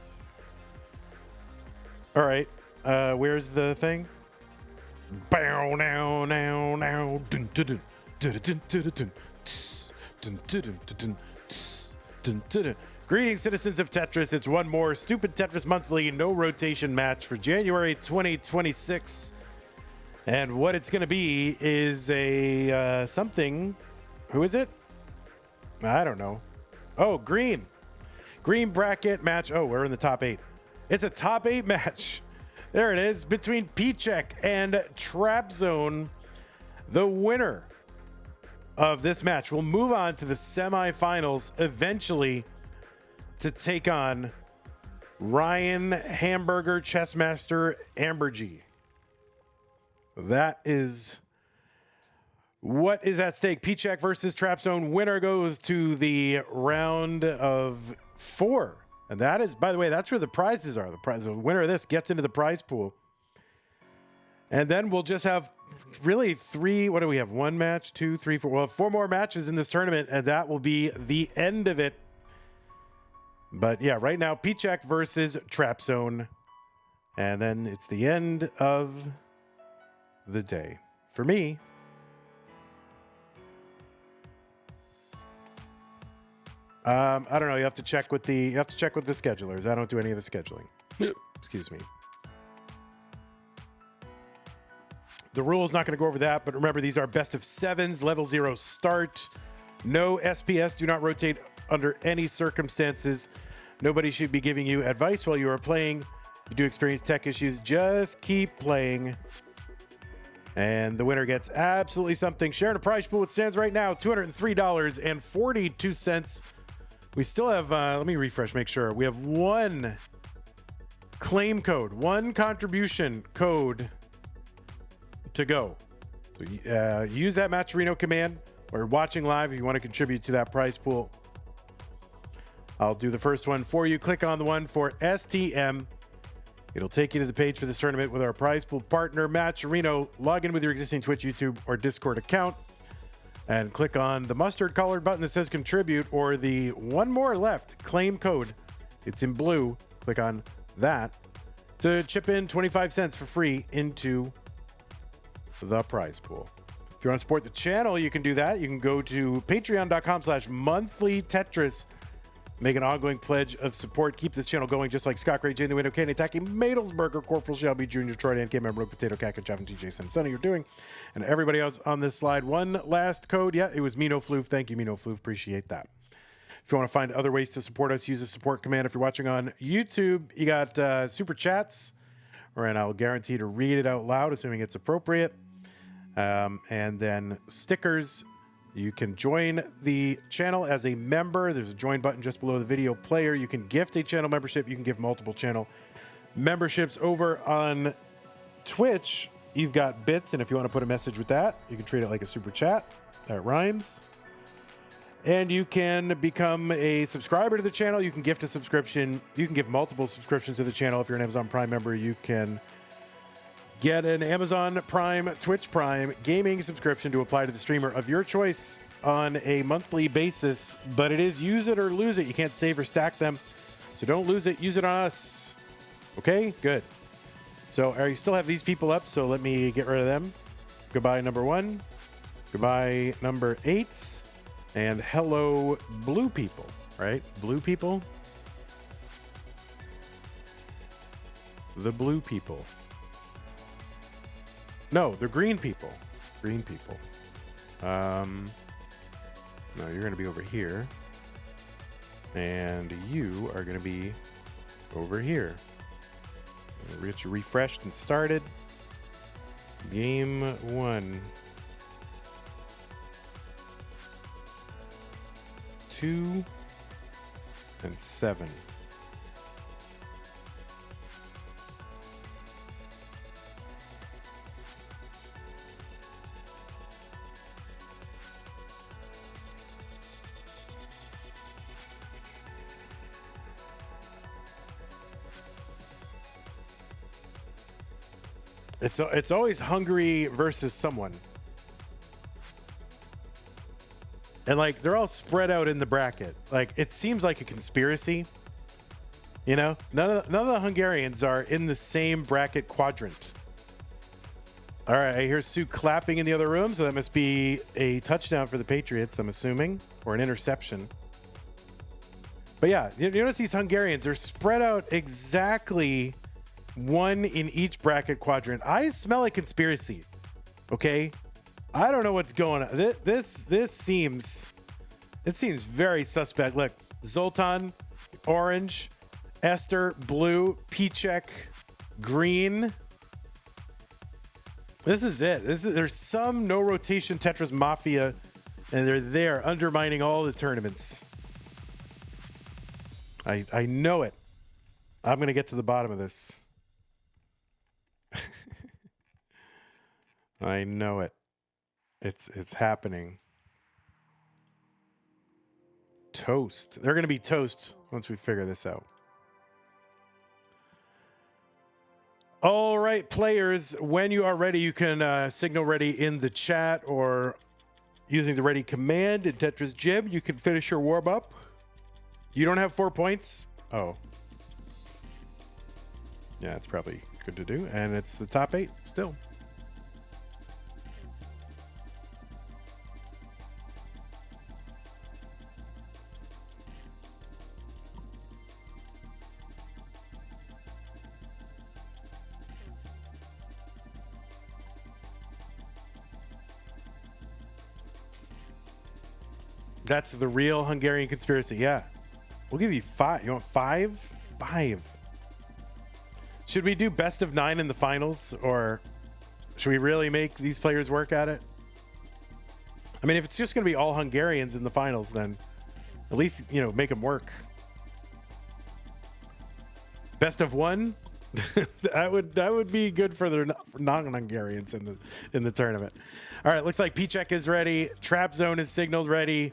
All right. Where's the thing? Bow now now now. Dun, dun, dun, dun, dun, dun, dun, dun, dun, dun, dun, dun, dun, dun. Greetings, citizens of Tetris. It's one more Stupid Tetris Monthly no rotation match for January 2026. And what it's going to be is a something. Who is it? I don't know. Oh, green. Green bracket match. Oh, we're in the top 8. It's a top 8 match. There it is, between Piczek and Trap Zone. The winner of this match will move on to the semifinals eventually to take on Ryan Hamburger Chessmaster Ambergy. That is what is at stake. Piczek versus Trap Zone. Winner goes to the round of 4. And that is, by the way, that's where the prizes are. The winner of this gets into the prize pool. And then we'll just have really 3, what do we have? 1 match, 2, 3, 4. Well, 4 more matches in this tournament, and that will be the end of it. But yeah, right now, Piczek versus Trap Zone. And then it's the end of the day. For me, I don't know. You have to check with the schedulers. I don't do any of the scheduling. Excuse me. The rules, not going to go over that, but remember, these are best of 7s, level 0 start. No SPS. Do not rotate under any circumstances. Nobody should be giving you advice while you are playing. If you do experience tech issues, just keep playing. And the winner gets absolutely something. Sharing a prize pool, it stands right now, $203.42. We still have, let me refresh, make sure. We have 1 claim code, 1 contribution code to go. So, use that Matcherino command or watching live if you want to contribute to that prize pool. I'll do the first one for you. Click on the one for STM. It'll take you to the page for this tournament with our prize pool partner, Matcherino. Log in with your existing Twitch, YouTube, or Discord account. And click on the mustard colored button that says contribute, or the one more left, claim code. It's in blue. Click on that to chip in 25 cents for free into the prize pool. If you want to support the channel, you can do that. You can go to patreon.com/monthlytetris. Make an ongoing pledge of support. Keep this channel going, just like Scott Gray, Jane the Window, Kenny Tacky, Madelsberger, Corporal Shelby, Junior, Troy, Dan, K-Member, Rogue Potato, Cack, and Javin, TJ, Son, Sonny, you're doing. And everybody else on this slide. One last code. Yeah, it was Mino Floof. Thank you, Mino Floof. Appreciate that. If you want to find other ways to support us, use the support command. If you're watching on YouTube, you got super chats, and I'll guarantee to read it out loud, assuming it's appropriate. And then stickers. You can join the channel as a member. There's a join button just below the video player. You can gift a channel membership. You can give multiple channel memberships. Over on Twitch, you've got bits, and if you want to put a message with that, you can treat it like a super chat. That rhymes. And you can become a subscriber to the channel. You can gift a subscription. You can give multiple subscriptions to the channel. If you're an Amazon Prime member, you can get an Amazon Prime, Twitch Prime gaming subscription to apply to the streamer of your choice on a monthly basis. But it is use it or lose it. You can't save or stack them. So don't lose it. Use it on us. Okay, good. So I still have these people up, so let me get rid of them. Goodbye, number 1. Goodbye, number 8. And hello, blue people, right? Blue people. The blue people. No, they're green people. Green people. No, you're going to be over here. And you are going to be over here. Rich refreshed and started. Game 1. 2 and 7. It's always Hungary versus someone. And like they're all spread out in the bracket. Like it seems like a conspiracy. You know? None of the Hungarians are in the same bracket quadrant. All right, I hear Sue clapping in the other room, so that must be a touchdown for the Patriots, I'm assuming, or an interception. But yeah, you notice these Hungarians are spread out exactly one in each bracket quadrant. I smell a conspiracy. Okay, I don't know what's going on. This seems very suspect. Look, Zoltan, orange, Esther, blue, Piczek, green. This is it. There's some no rotation Tetris mafia, and they're there undermining all the tournaments. I know it. I'm gonna get to the bottom of this. I know it. It's happening. Toast. They're gonna be toast once we figure this out. All right, players, when you are ready, you can signal ready in the chat or using the ready command in Tetris Gym. You can finish your warm up. You don't have 4 points? Oh. Yeah, it's probably good to do. And it's the top 8 still. That's the real Hungarian conspiracy. Yeah. We'll give you 5. You want 5? 5. Should we do best of 9 in the finals, or should we really make these players work at it? I mean, if it's just going to be all Hungarians in the finals, then at least, you know, make them work. Best of 1? that would be good for the non-Hungarians in the tournament. All right, looks like Piczek is ready. Trap zone is signaled ready.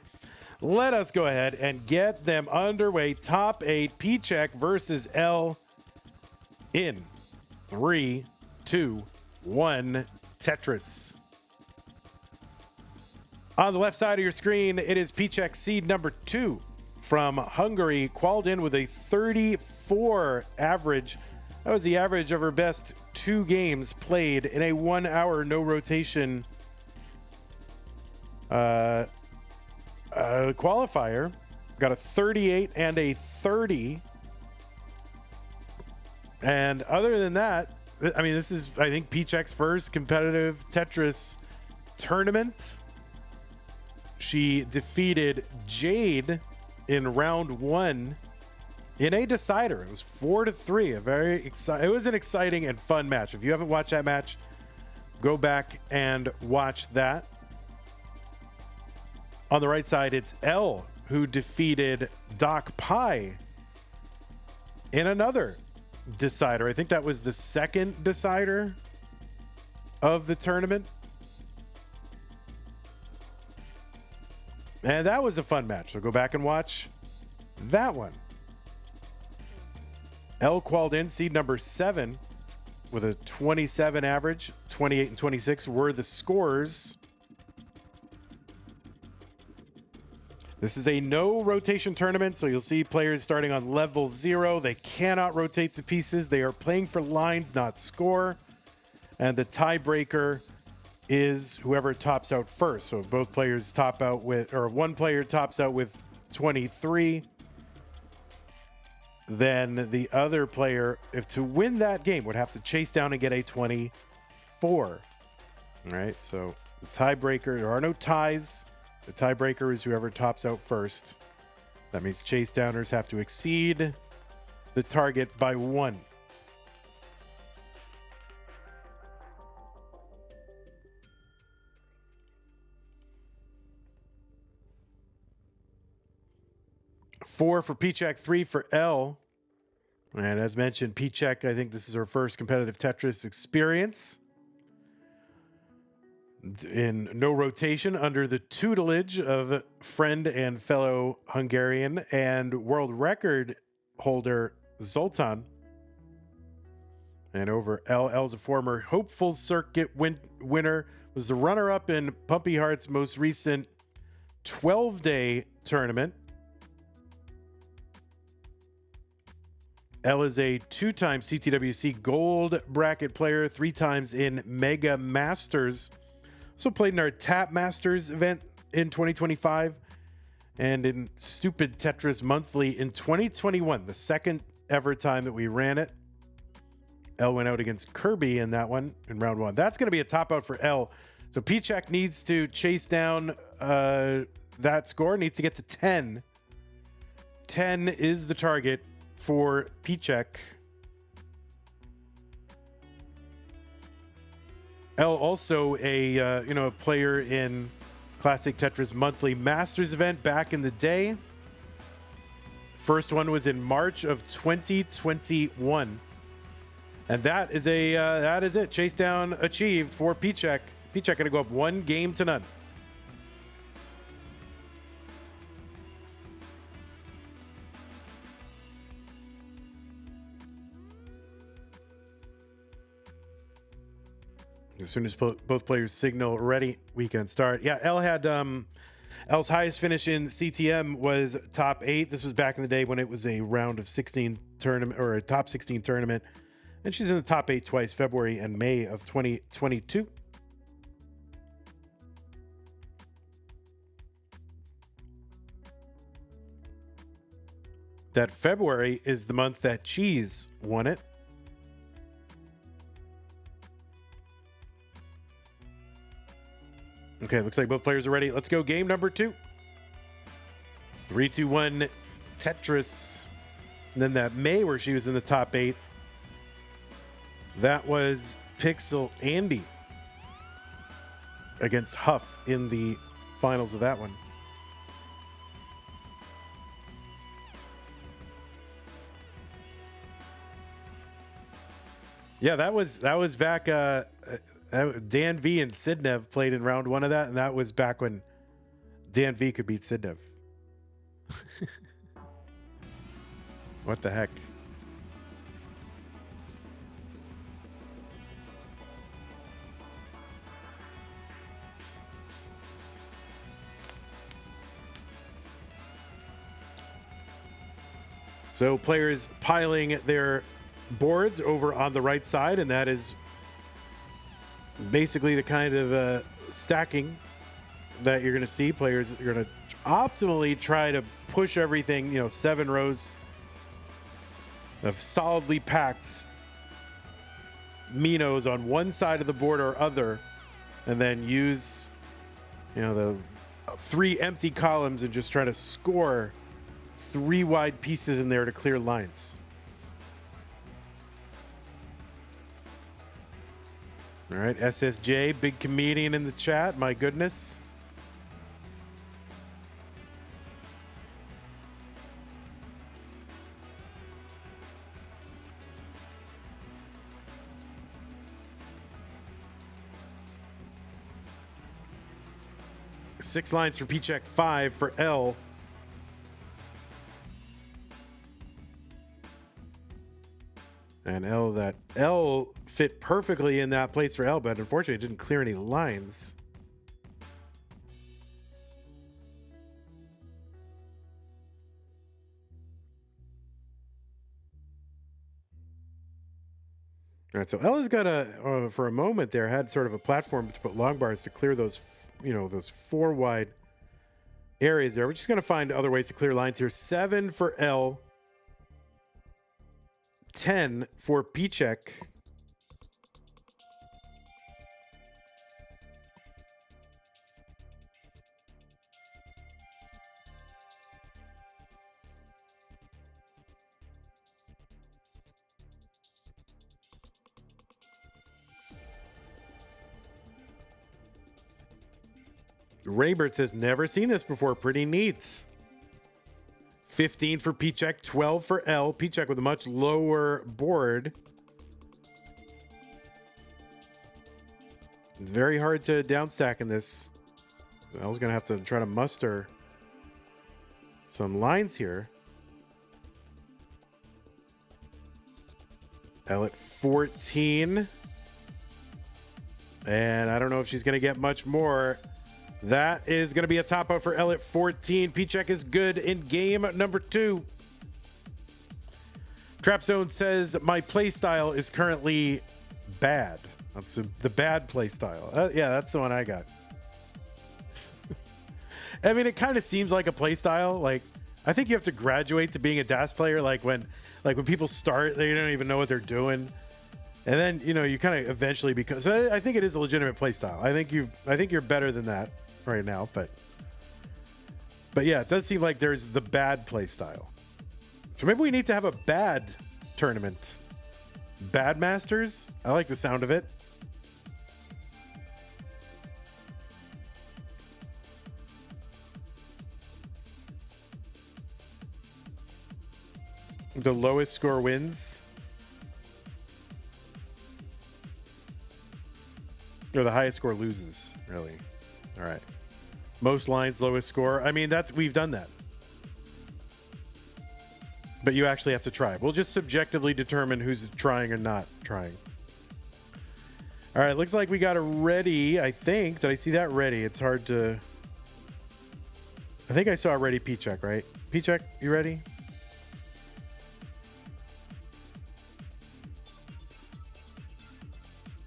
Let us go ahead and get them underway. Top 8, Piczek versus Elle in 3, 2, 1, Tetris. On the left side of your screen, it is Piczek, seed number 2 from Hungary, qualified in with a 34 average. That was the average of her best 2 games played in a 1 hour no rotation qualifier. Got a 38 and a 30. And other than that, I mean, this is, I think, Piczek's first competitive Tetris tournament. She defeated Jade in round 1 in a decider. It was 4-3. It was an exciting and fun match. If you haven't watched that match, go back and watch that. On the right side, it's Elle who defeated Doc Pie in another decider. I think that was the second decider of the tournament. And that was a fun match. So go back and watch that one. Elle qualified in, seed number 7 with a 27 average. 28 and 26 were the scores. This is a no rotation tournament, so you'll see players starting on level 0. They cannot rotate the pieces. They are playing for lines, not score. And the tiebreaker is whoever tops out first. So both players top out with, or one player tops out with 23, then the other player, if to win that game, would have to chase down and get a 24. All right, so the tiebreaker, there are no ties. The tiebreaker is whoever tops out first. That means chase downers have to exceed the target by 1. Four for Piczek, 3 for Elle. And as mentioned, Piczek, I think this is her first competitive Tetris experience in no rotation under the tutelage of friend and fellow Hungarian and world record holder Zoltan. And over Elle's a former hopeful circuit winner, was the runner-up in Pumpy Heart's most recent 12-day tournament. Elle is a 2-time CTWC Gold Bracket player, 3 times in Mega Masters. Also played in our Tap Masters event in 2025 and in Stupid Tetris Monthly in 2021, the second ever time that we ran it. Elle went out against Kirby in that one in round 1. That's going to be a top out for Elle. So Piczek needs to chase down that score, needs to get to 10. 10 is the target for Piczek. Elle also a player in Classic Tetris Monthly Masters event back in the day. First one was in March of 2021. And that is it. Chase down achieved for Piczek. Piczek going to go up 1-0. As soon as both players signal ready, we can start. Yeah, Elle had Elle's highest finish in CTM was top 8. This was back in the day when it was a round of 16 tournament or a top 16 tournament. And she's in the top 8 twice, February and May of 2022. That February is the month that Cheese won it. Okay, looks like both players are ready. Let's go game number 2. 3, 2, 1, Tetris. And then that May where she was in the top 8. That was Pixel Andy against Huff in the finals of that one. Yeah, that was back. Dan V and Sidnev played in round 1 of that, and that was back when Dan V could beat Sidnev. What the heck? So players piling their boards over on the right side, and that is basically the kind of stacking that you're going to see. Players are going to optimally try to push everything, 7 rows of solidly packed Minos on one side of the board or other, and then use, the 3 empty columns and just try to score 3 wide pieces in there to clear lines. All right, SSJ, big comedian in the chat. My goodness. Six lines for Piczek, 5 for Elle. And Elle fit perfectly in that place for Elle, but unfortunately it didn't clear any lines. All right, so Ella's got for a moment there, had sort of a platform to put long bars to clear those, those 4 wide areas there. We're just going to find other ways to clear lines here. 7 for Elle. 10 for Piczek. Raybert says, never seen this before. Pretty neat. 15 for Piczek, 12 for Elle. Piczek with a much lower board. It's very hard to downstack in this. Elle's going to have to try to muster some lines here. Elle at 14. And I don't know if she's going to get much more. That is going to be a top out for Elle at 14. Piczek is good in game number 2. Trap Zone says, my play style is currently bad. That's the bad play style. Yeah, that's the one I got. I mean, it kind of seems like a play style. Like, I think you have to graduate to being a DAS player. Like when people start, they don't even know what they're doing. And then, you know, you kind of eventually become. So I think it is a legitimate play style. I think you're better than that right now. But yeah, it does seem like there's the bad play style. So maybe we need to have a bad tournament. Bad Masters? I like the sound of it. The lowest score wins. Or the highest score loses, really. All right. Most lines, lowest score. I mean, we've done that. But you actually have to try. We'll just subjectively determine who's trying or not trying. All right, looks like we got a ready, I think. Did I see that ready? It's hard to... I think I saw a ready Piczek, right? Piczek, you ready?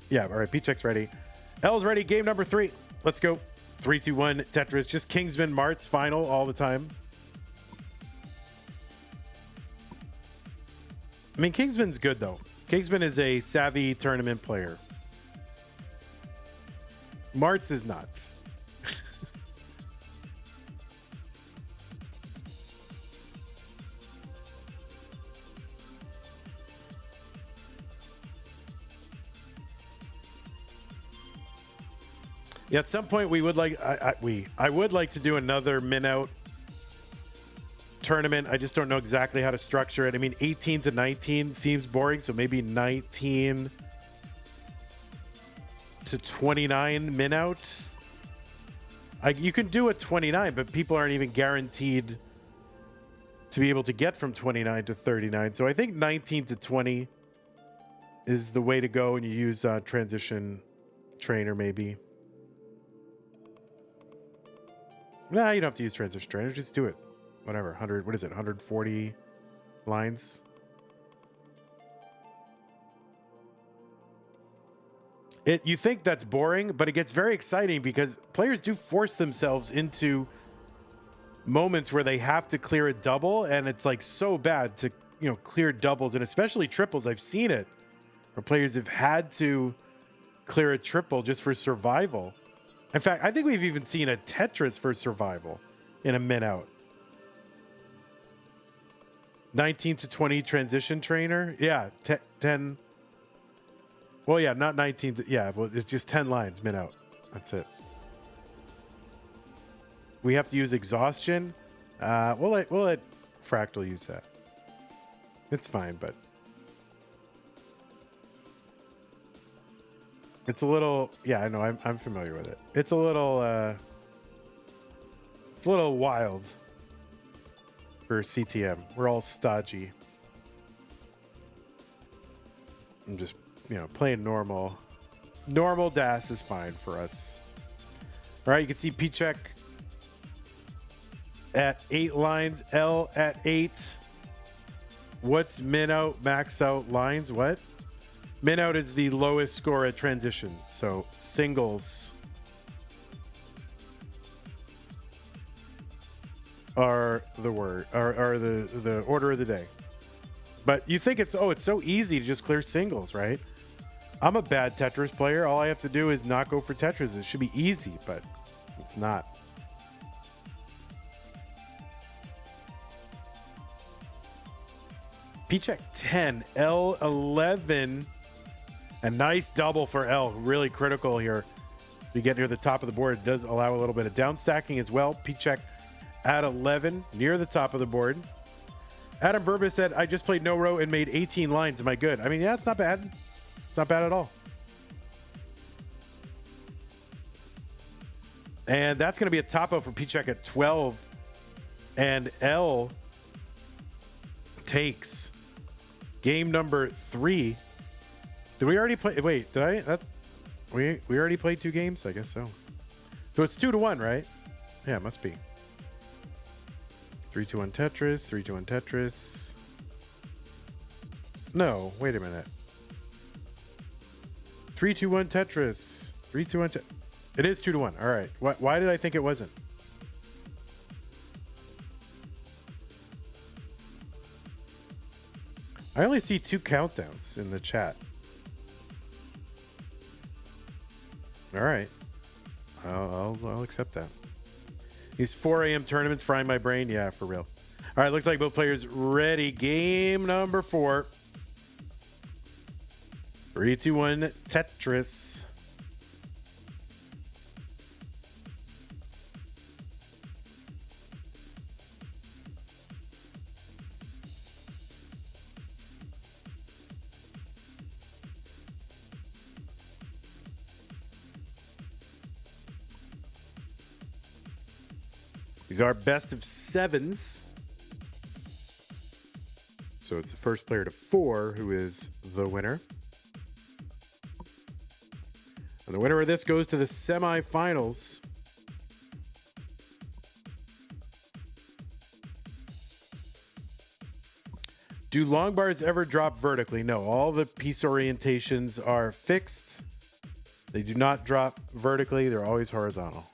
Yeah, all right, Piczek's ready. Elle's ready, game number 3. Let's go. 3, 2, 1, Tetris. Just Kingsman Mart's final all the time. I mean, Kingsman's good, though. Kingsman is a savvy tournament player. Mart's is not. Yeah, at some point we would like I would like to do another min-out tournament. I just don't know exactly how to structure it. I mean, 18 to 19 seems boring, so maybe 19 to 29 min-out. You can do a 29, but people aren't even guaranteed to be able to get from 29 to 39. So I think 19 to 20 is the way to go, and you use transition trainer maybe. Nah, you don't have to use transition trainer. Just do it. Whatever. 100. What is it? 140 lines. You think that's boring, but it gets very exciting because players do force themselves into moments where they have to clear a double, and it's like so bad to, you know, clear doubles and especially triples. I've seen it where players have had to clear a triple just for survival. In fact, I think we've even seen a Tetris for survival in a min-out. 19 to 20 transition trainer. Yeah, 10. Well, yeah, not 19. Yeah, well, it's just 10 lines min-out. That's it. We have to use exhaustion. We'll let Fractal use that. It's fine, but it's a little. Yeah, I know. I'm familiar with it. It's a little wild for CTM. We're all stodgy. I'm just, you know, playing normal. Normal DAS is fine for us. All right, you can see Piczek at 8 lines, Elle at 8. What's min out, max out lines? What? Min out is the lowest score at transition. So singles are the order of the day. But you think it's so easy to just clear singles, right? I'm a bad Tetris player. All I have to do is not go for Tetris. It should be easy, but it's not. Piczek 10, Elle 11. A nice double for Elle. Really critical here to get near the top of the board. It does allow a little bit of down stacking as well. Piczek at 11, near the top of the board. Adam Verba said, I just played no row and made 18 lines. Am I good? I mean, yeah, it's not bad. It's not bad at all. And that's going to be a top out for Piczek at 12. And Elle takes game number 3 Did we already play? Wait, did I? We already played 2 games? I guess so. So it's 2-1, right? Yeah, it must be. 3-2-1 Tetris. 3-2-1 Tetris. No, wait a minute. 3-2-1 Tetris. 3-2-1. It is 2-1. All right. Why did I think it wasn't? I only see 2 countdowns in the chat. All right. I'll accept that. These 4 a.m. tournaments frying my brain. Yeah, for real. All right. Looks like both players ready. Game number 4. 3-2-1 Tetris. These are best of 7s. So it's the first player to 4 who is the winner. And the winner of this goes to the semifinals. Do long bars ever drop vertically? No, all the piece orientations are fixed. They do not drop vertically. They're always horizontal.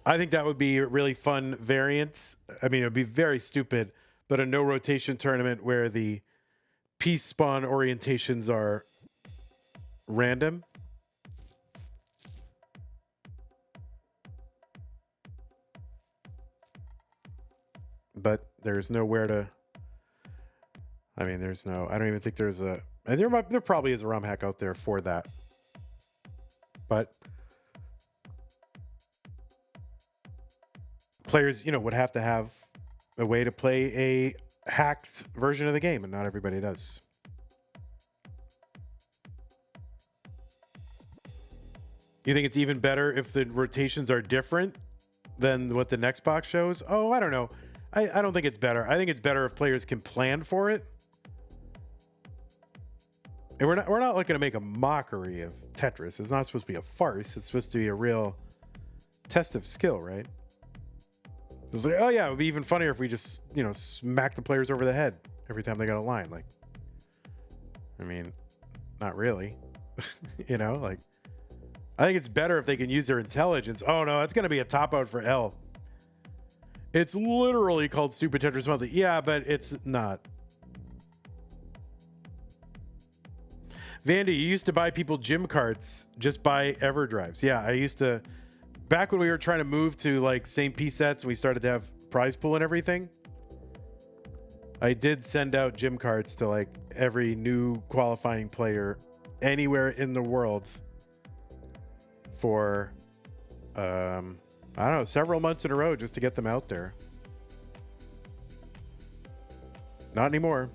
I think that would be a really fun variant. I mean, it would be very stupid, but a no rotation tournament where the piece spawn orientations are random. But there's nowhere to. I mean, there's no. I don't even think there's a. And there probably is a ROM hack out there for that. But players, would have to have a way to play a hacked version of the game, and not everybody does. You think it's even better if the rotations are different than what the next box shows? Oh, I don't know. I don't think it's better. I think it's better if players can plan for it. And we're not looking to make a mockery of Tetris. It's not supposed to be a farce. It's supposed to be a real test of skill, right? It's like, oh yeah, it would be even funnier if we just, smack the players over the head every time they got a line. Like, I mean, not really. I think it's better if they can use their intelligence. Oh no, that's going to be a top out for Elle. It's literally called Stupid Tetris Monthly. Yeah, but it's not. Vandy, you used to buy people gym carts just by EverDrives. Yeah, I used to. Back when we were trying to move to like same piece sets and we started to have prize pool and everything, I did send out gym carts to like every new qualifying player anywhere in the world for I don't know, several months in a row just to get them out there. Not anymore.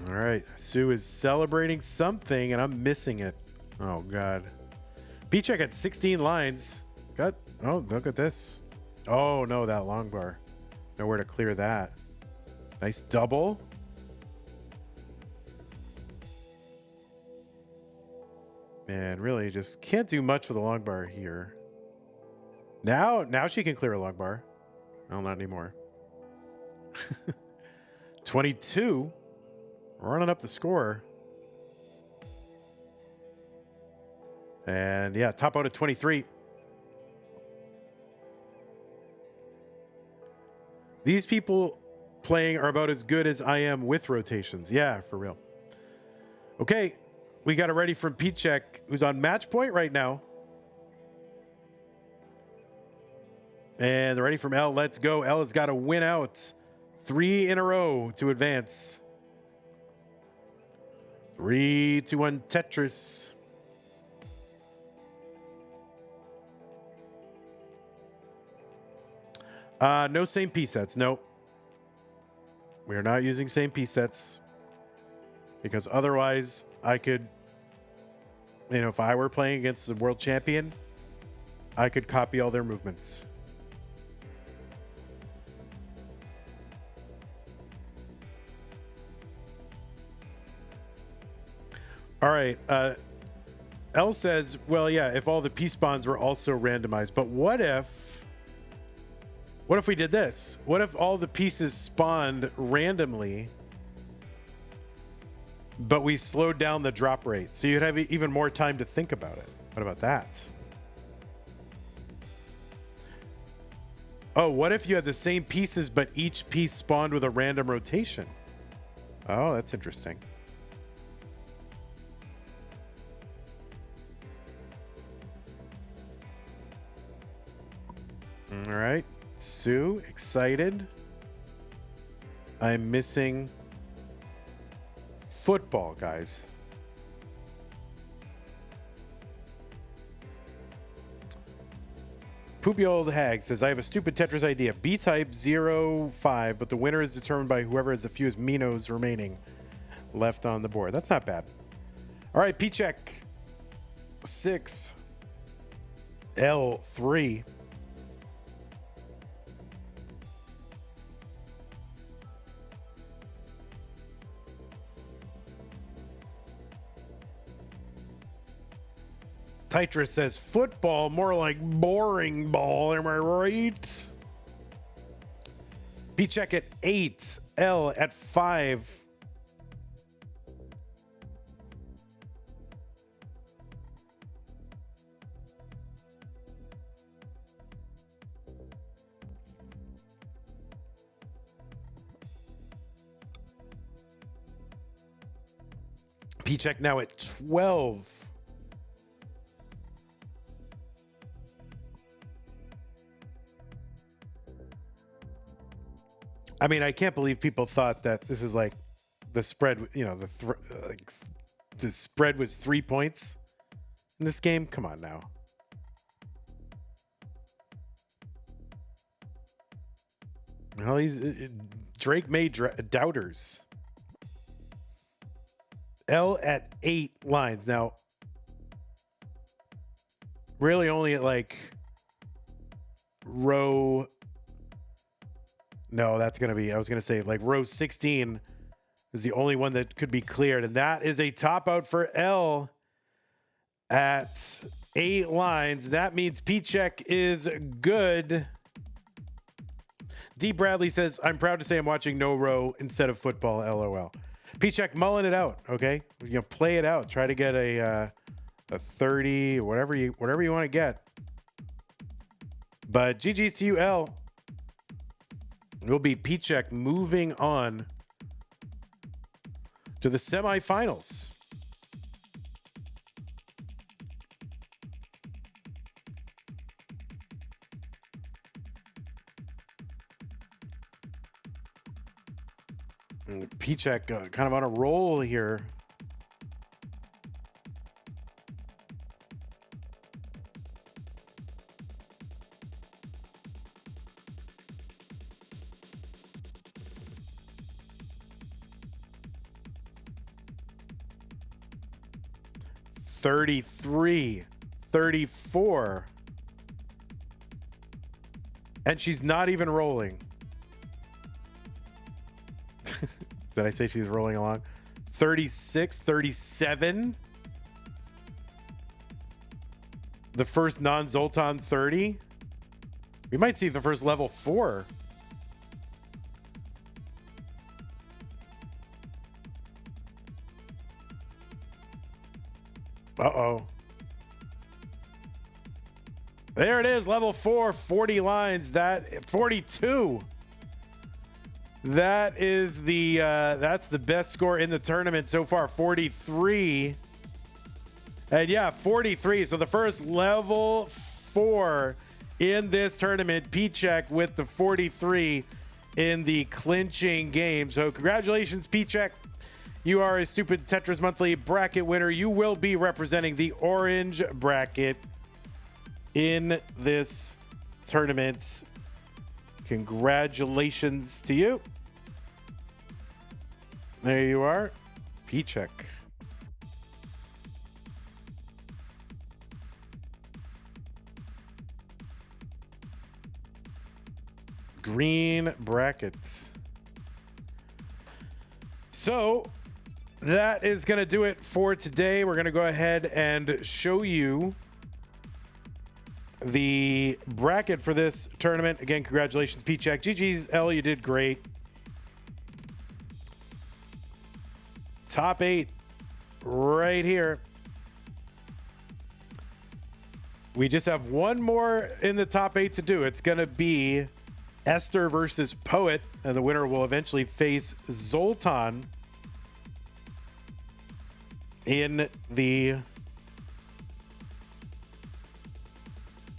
All right, Sue is celebrating something and I'm missing it. Oh God. Piczek had 16 lines. Oh, look at this. Oh no, that long bar. Nowhere to clear that. Nice double. And really just can't do much with a long bar here. Now she can clear a long bar. No, not anymore. 22. Running up the score. And yeah, top out at 23. These people playing are about as good as I am with rotations. Yeah, for real. Okay, we got it ready from Piczek, who's on match point right now. And they're ready from Elle. Let's go. Elle has got to win out 3 in a row to advance. 3-2-1 Tetris. No same piece sets. Nope. We are not using same piece sets because otherwise I could You know, if I were playing against the world champion, I could copy all their movements. All right. Elle says, well, yeah, if all the piece spawns were also randomized, but what if we did this? What if all the pieces spawned randomly, but we slowed down the drop rate? So you'd have even more time to think about it. What about that? Oh, what if you had the same pieces, but each piece spawned with a random rotation? Oh, that's interesting. All right. Sue, excited. I'm missing football, guys. Poopy Old Hag says, I have a stupid Tetris idea. B-type 0-5, but the winner is determined by whoever has the fewest Minos remaining left on the board. That's not bad. All right, Piczek 6, Elle 3. Tetris says football, more like boring ball. Am I right? Piczek at 8. Elle at 5. Piczek now at 12. I mean, I can't believe people thought that this is like the spread, you know, the spread was 3 points in this game. Come on now. Well, Drake made doubters. Elle at 8 lines. Now, really only at like row... No, that's going to be, I was going to say like row 16 is the only one that could be cleared. And that is a top out for Elle at 8 lines. That means Piczek is good. D. Bradley says, I'm proud to say I'm watching no row instead of football, LOL. Piczek, mulling it out, okay? You know, play it out. Try to get a 30, whatever you want to get. But GG's to you, Elle. It will be Piczek moving on to the semifinals. And Piczek kind of on a roll here. $33, $34. And she's not even rolling. Did I say she's rolling along? 36, 37. The first non-Zoltan 30. We might see the first level 4. Uh-oh. There it is, level 4, 40 lines. That 42. That is the that's the best score in the tournament so far, 43. And yeah, 43. So the first level 4 in this tournament, Piczek with the 43 in the clinching game. So congratulations, Piczek. You are a Stupid Tetris Monthly bracket winner. You will be representing the orange bracket in this tournament. Congratulations to you. There you are, Piczek. green brackets. So that is going to do it for today. We're going to go ahead and show you the bracket for this tournament. Again, congratulations, Piczek. GG's, Elle, you did great. Top 8 right here. We just have one more in the top 8 to do. It's going to be Esther versus Poet, and the winner will eventually face Zoltan in the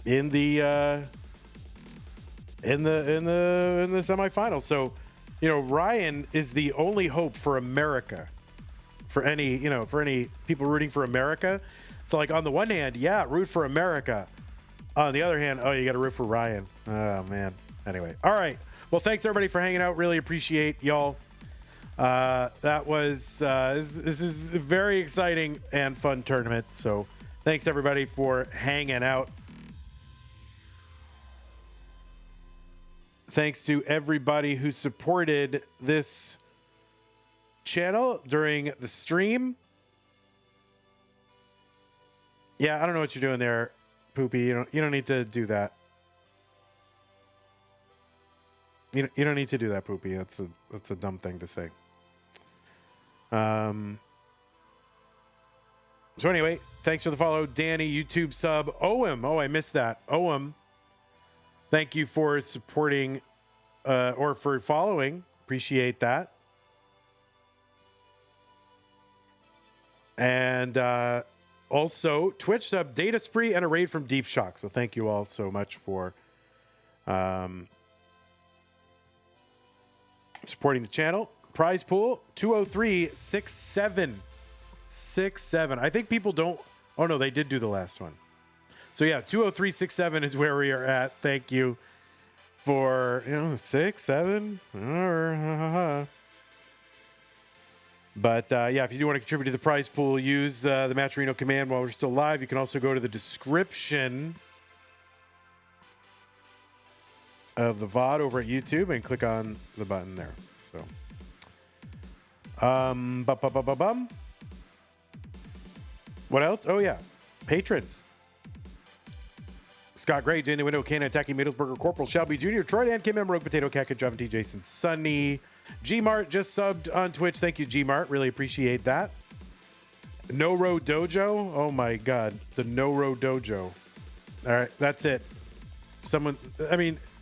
semifinals. So, you know, Ryan is the only hope for America, for any people rooting for America. So, like, on the one hand, yeah, root for America. On the other hand, oh, you got to root for Ryan. Oh, man. Anyway. All right. Well, thanks, everybody, for hanging out. Really appreciate y'all. That was this is a very exciting and fun tournament. So thanks, everybody, for hanging out. Thanks to everybody who supported this channel during the stream. Yeah, I don't know what you're doing there, Poopy. You don't need to do that. You don't need to do that, Poopy. That's a dumb thing to say. So anyway, thanks for the follow, Danny. YouTube sub. OM. Oh, I missed that. OM. Thank you for supporting or for following. Appreciate that. And also, Twitch sub, Data Spree, and a raid from Deep Shock. So thank you all so much for supporting the channel. Prize pool 203-6767. I think people don't. Oh no, they did do the last one. So yeah, 203-67 is where we are at. Thank you for 6, 7. But yeah, if you do want to contribute to the prize pool, use the Matcherino command while we're still live. You can also go to the description of the VOD over at YouTube and click on the button there. So, what else? Oh yeah, patrons. Scott Gray, Jane the Window, Cannon, Attacking Middlesburger, Corporal Shelby Jr., Troy Dan, Kim M, Rogue Potato, Cat, Java T, Jason, Sunny, G-Mart just subbed on Twitch. Thank you, G-Mart. Really appreciate that. No Road Dojo. Oh my God, the No Road Dojo. All right, that's it.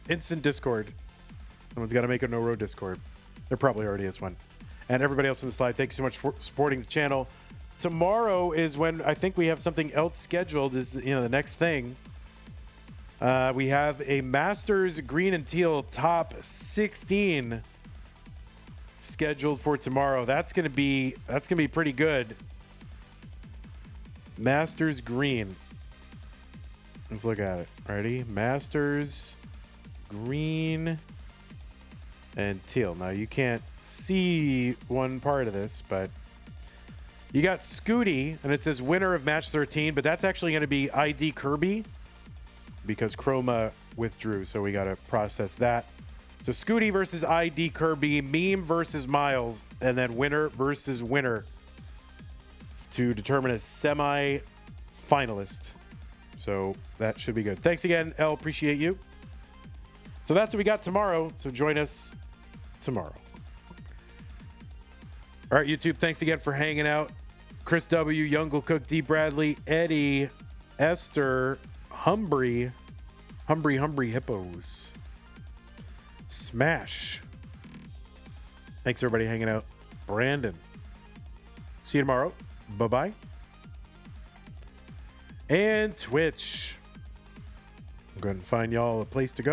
Instant Discord. Someone's got to make a No Road Discord. There probably already is one. And everybody else on the slide, thank you so much for supporting the channel. Tomorrow is when I think we have something else scheduled. Is the next thing. We have a Masters Green and Teal top 16 scheduled for tomorrow. That's gonna be pretty good. Masters Green. Let's look at it. Ready? Masters Green and Teal. Now you can't see one part of this, but you got Scooty, and it says winner of match 13, but that's actually going to be ID Kirby because Chroma withdrew, so we got to process that. So Scooty versus ID Kirby, Meme versus Miles, and then winner versus winner to determine a semi-finalist. So that should be good. Thanks again, Elle. Appreciate you. So that's what we got tomorrow. So join us tomorrow. All right, YouTube, thanks again for hanging out. Chris W., Youngle Cook, D. Bradley, Eddie, Esther, Humbry Hippos, Smash. Thanks, everybody, hanging out. Brandon. See you tomorrow. Bye-bye. And Twitch. I'm going to find y'all a place to go.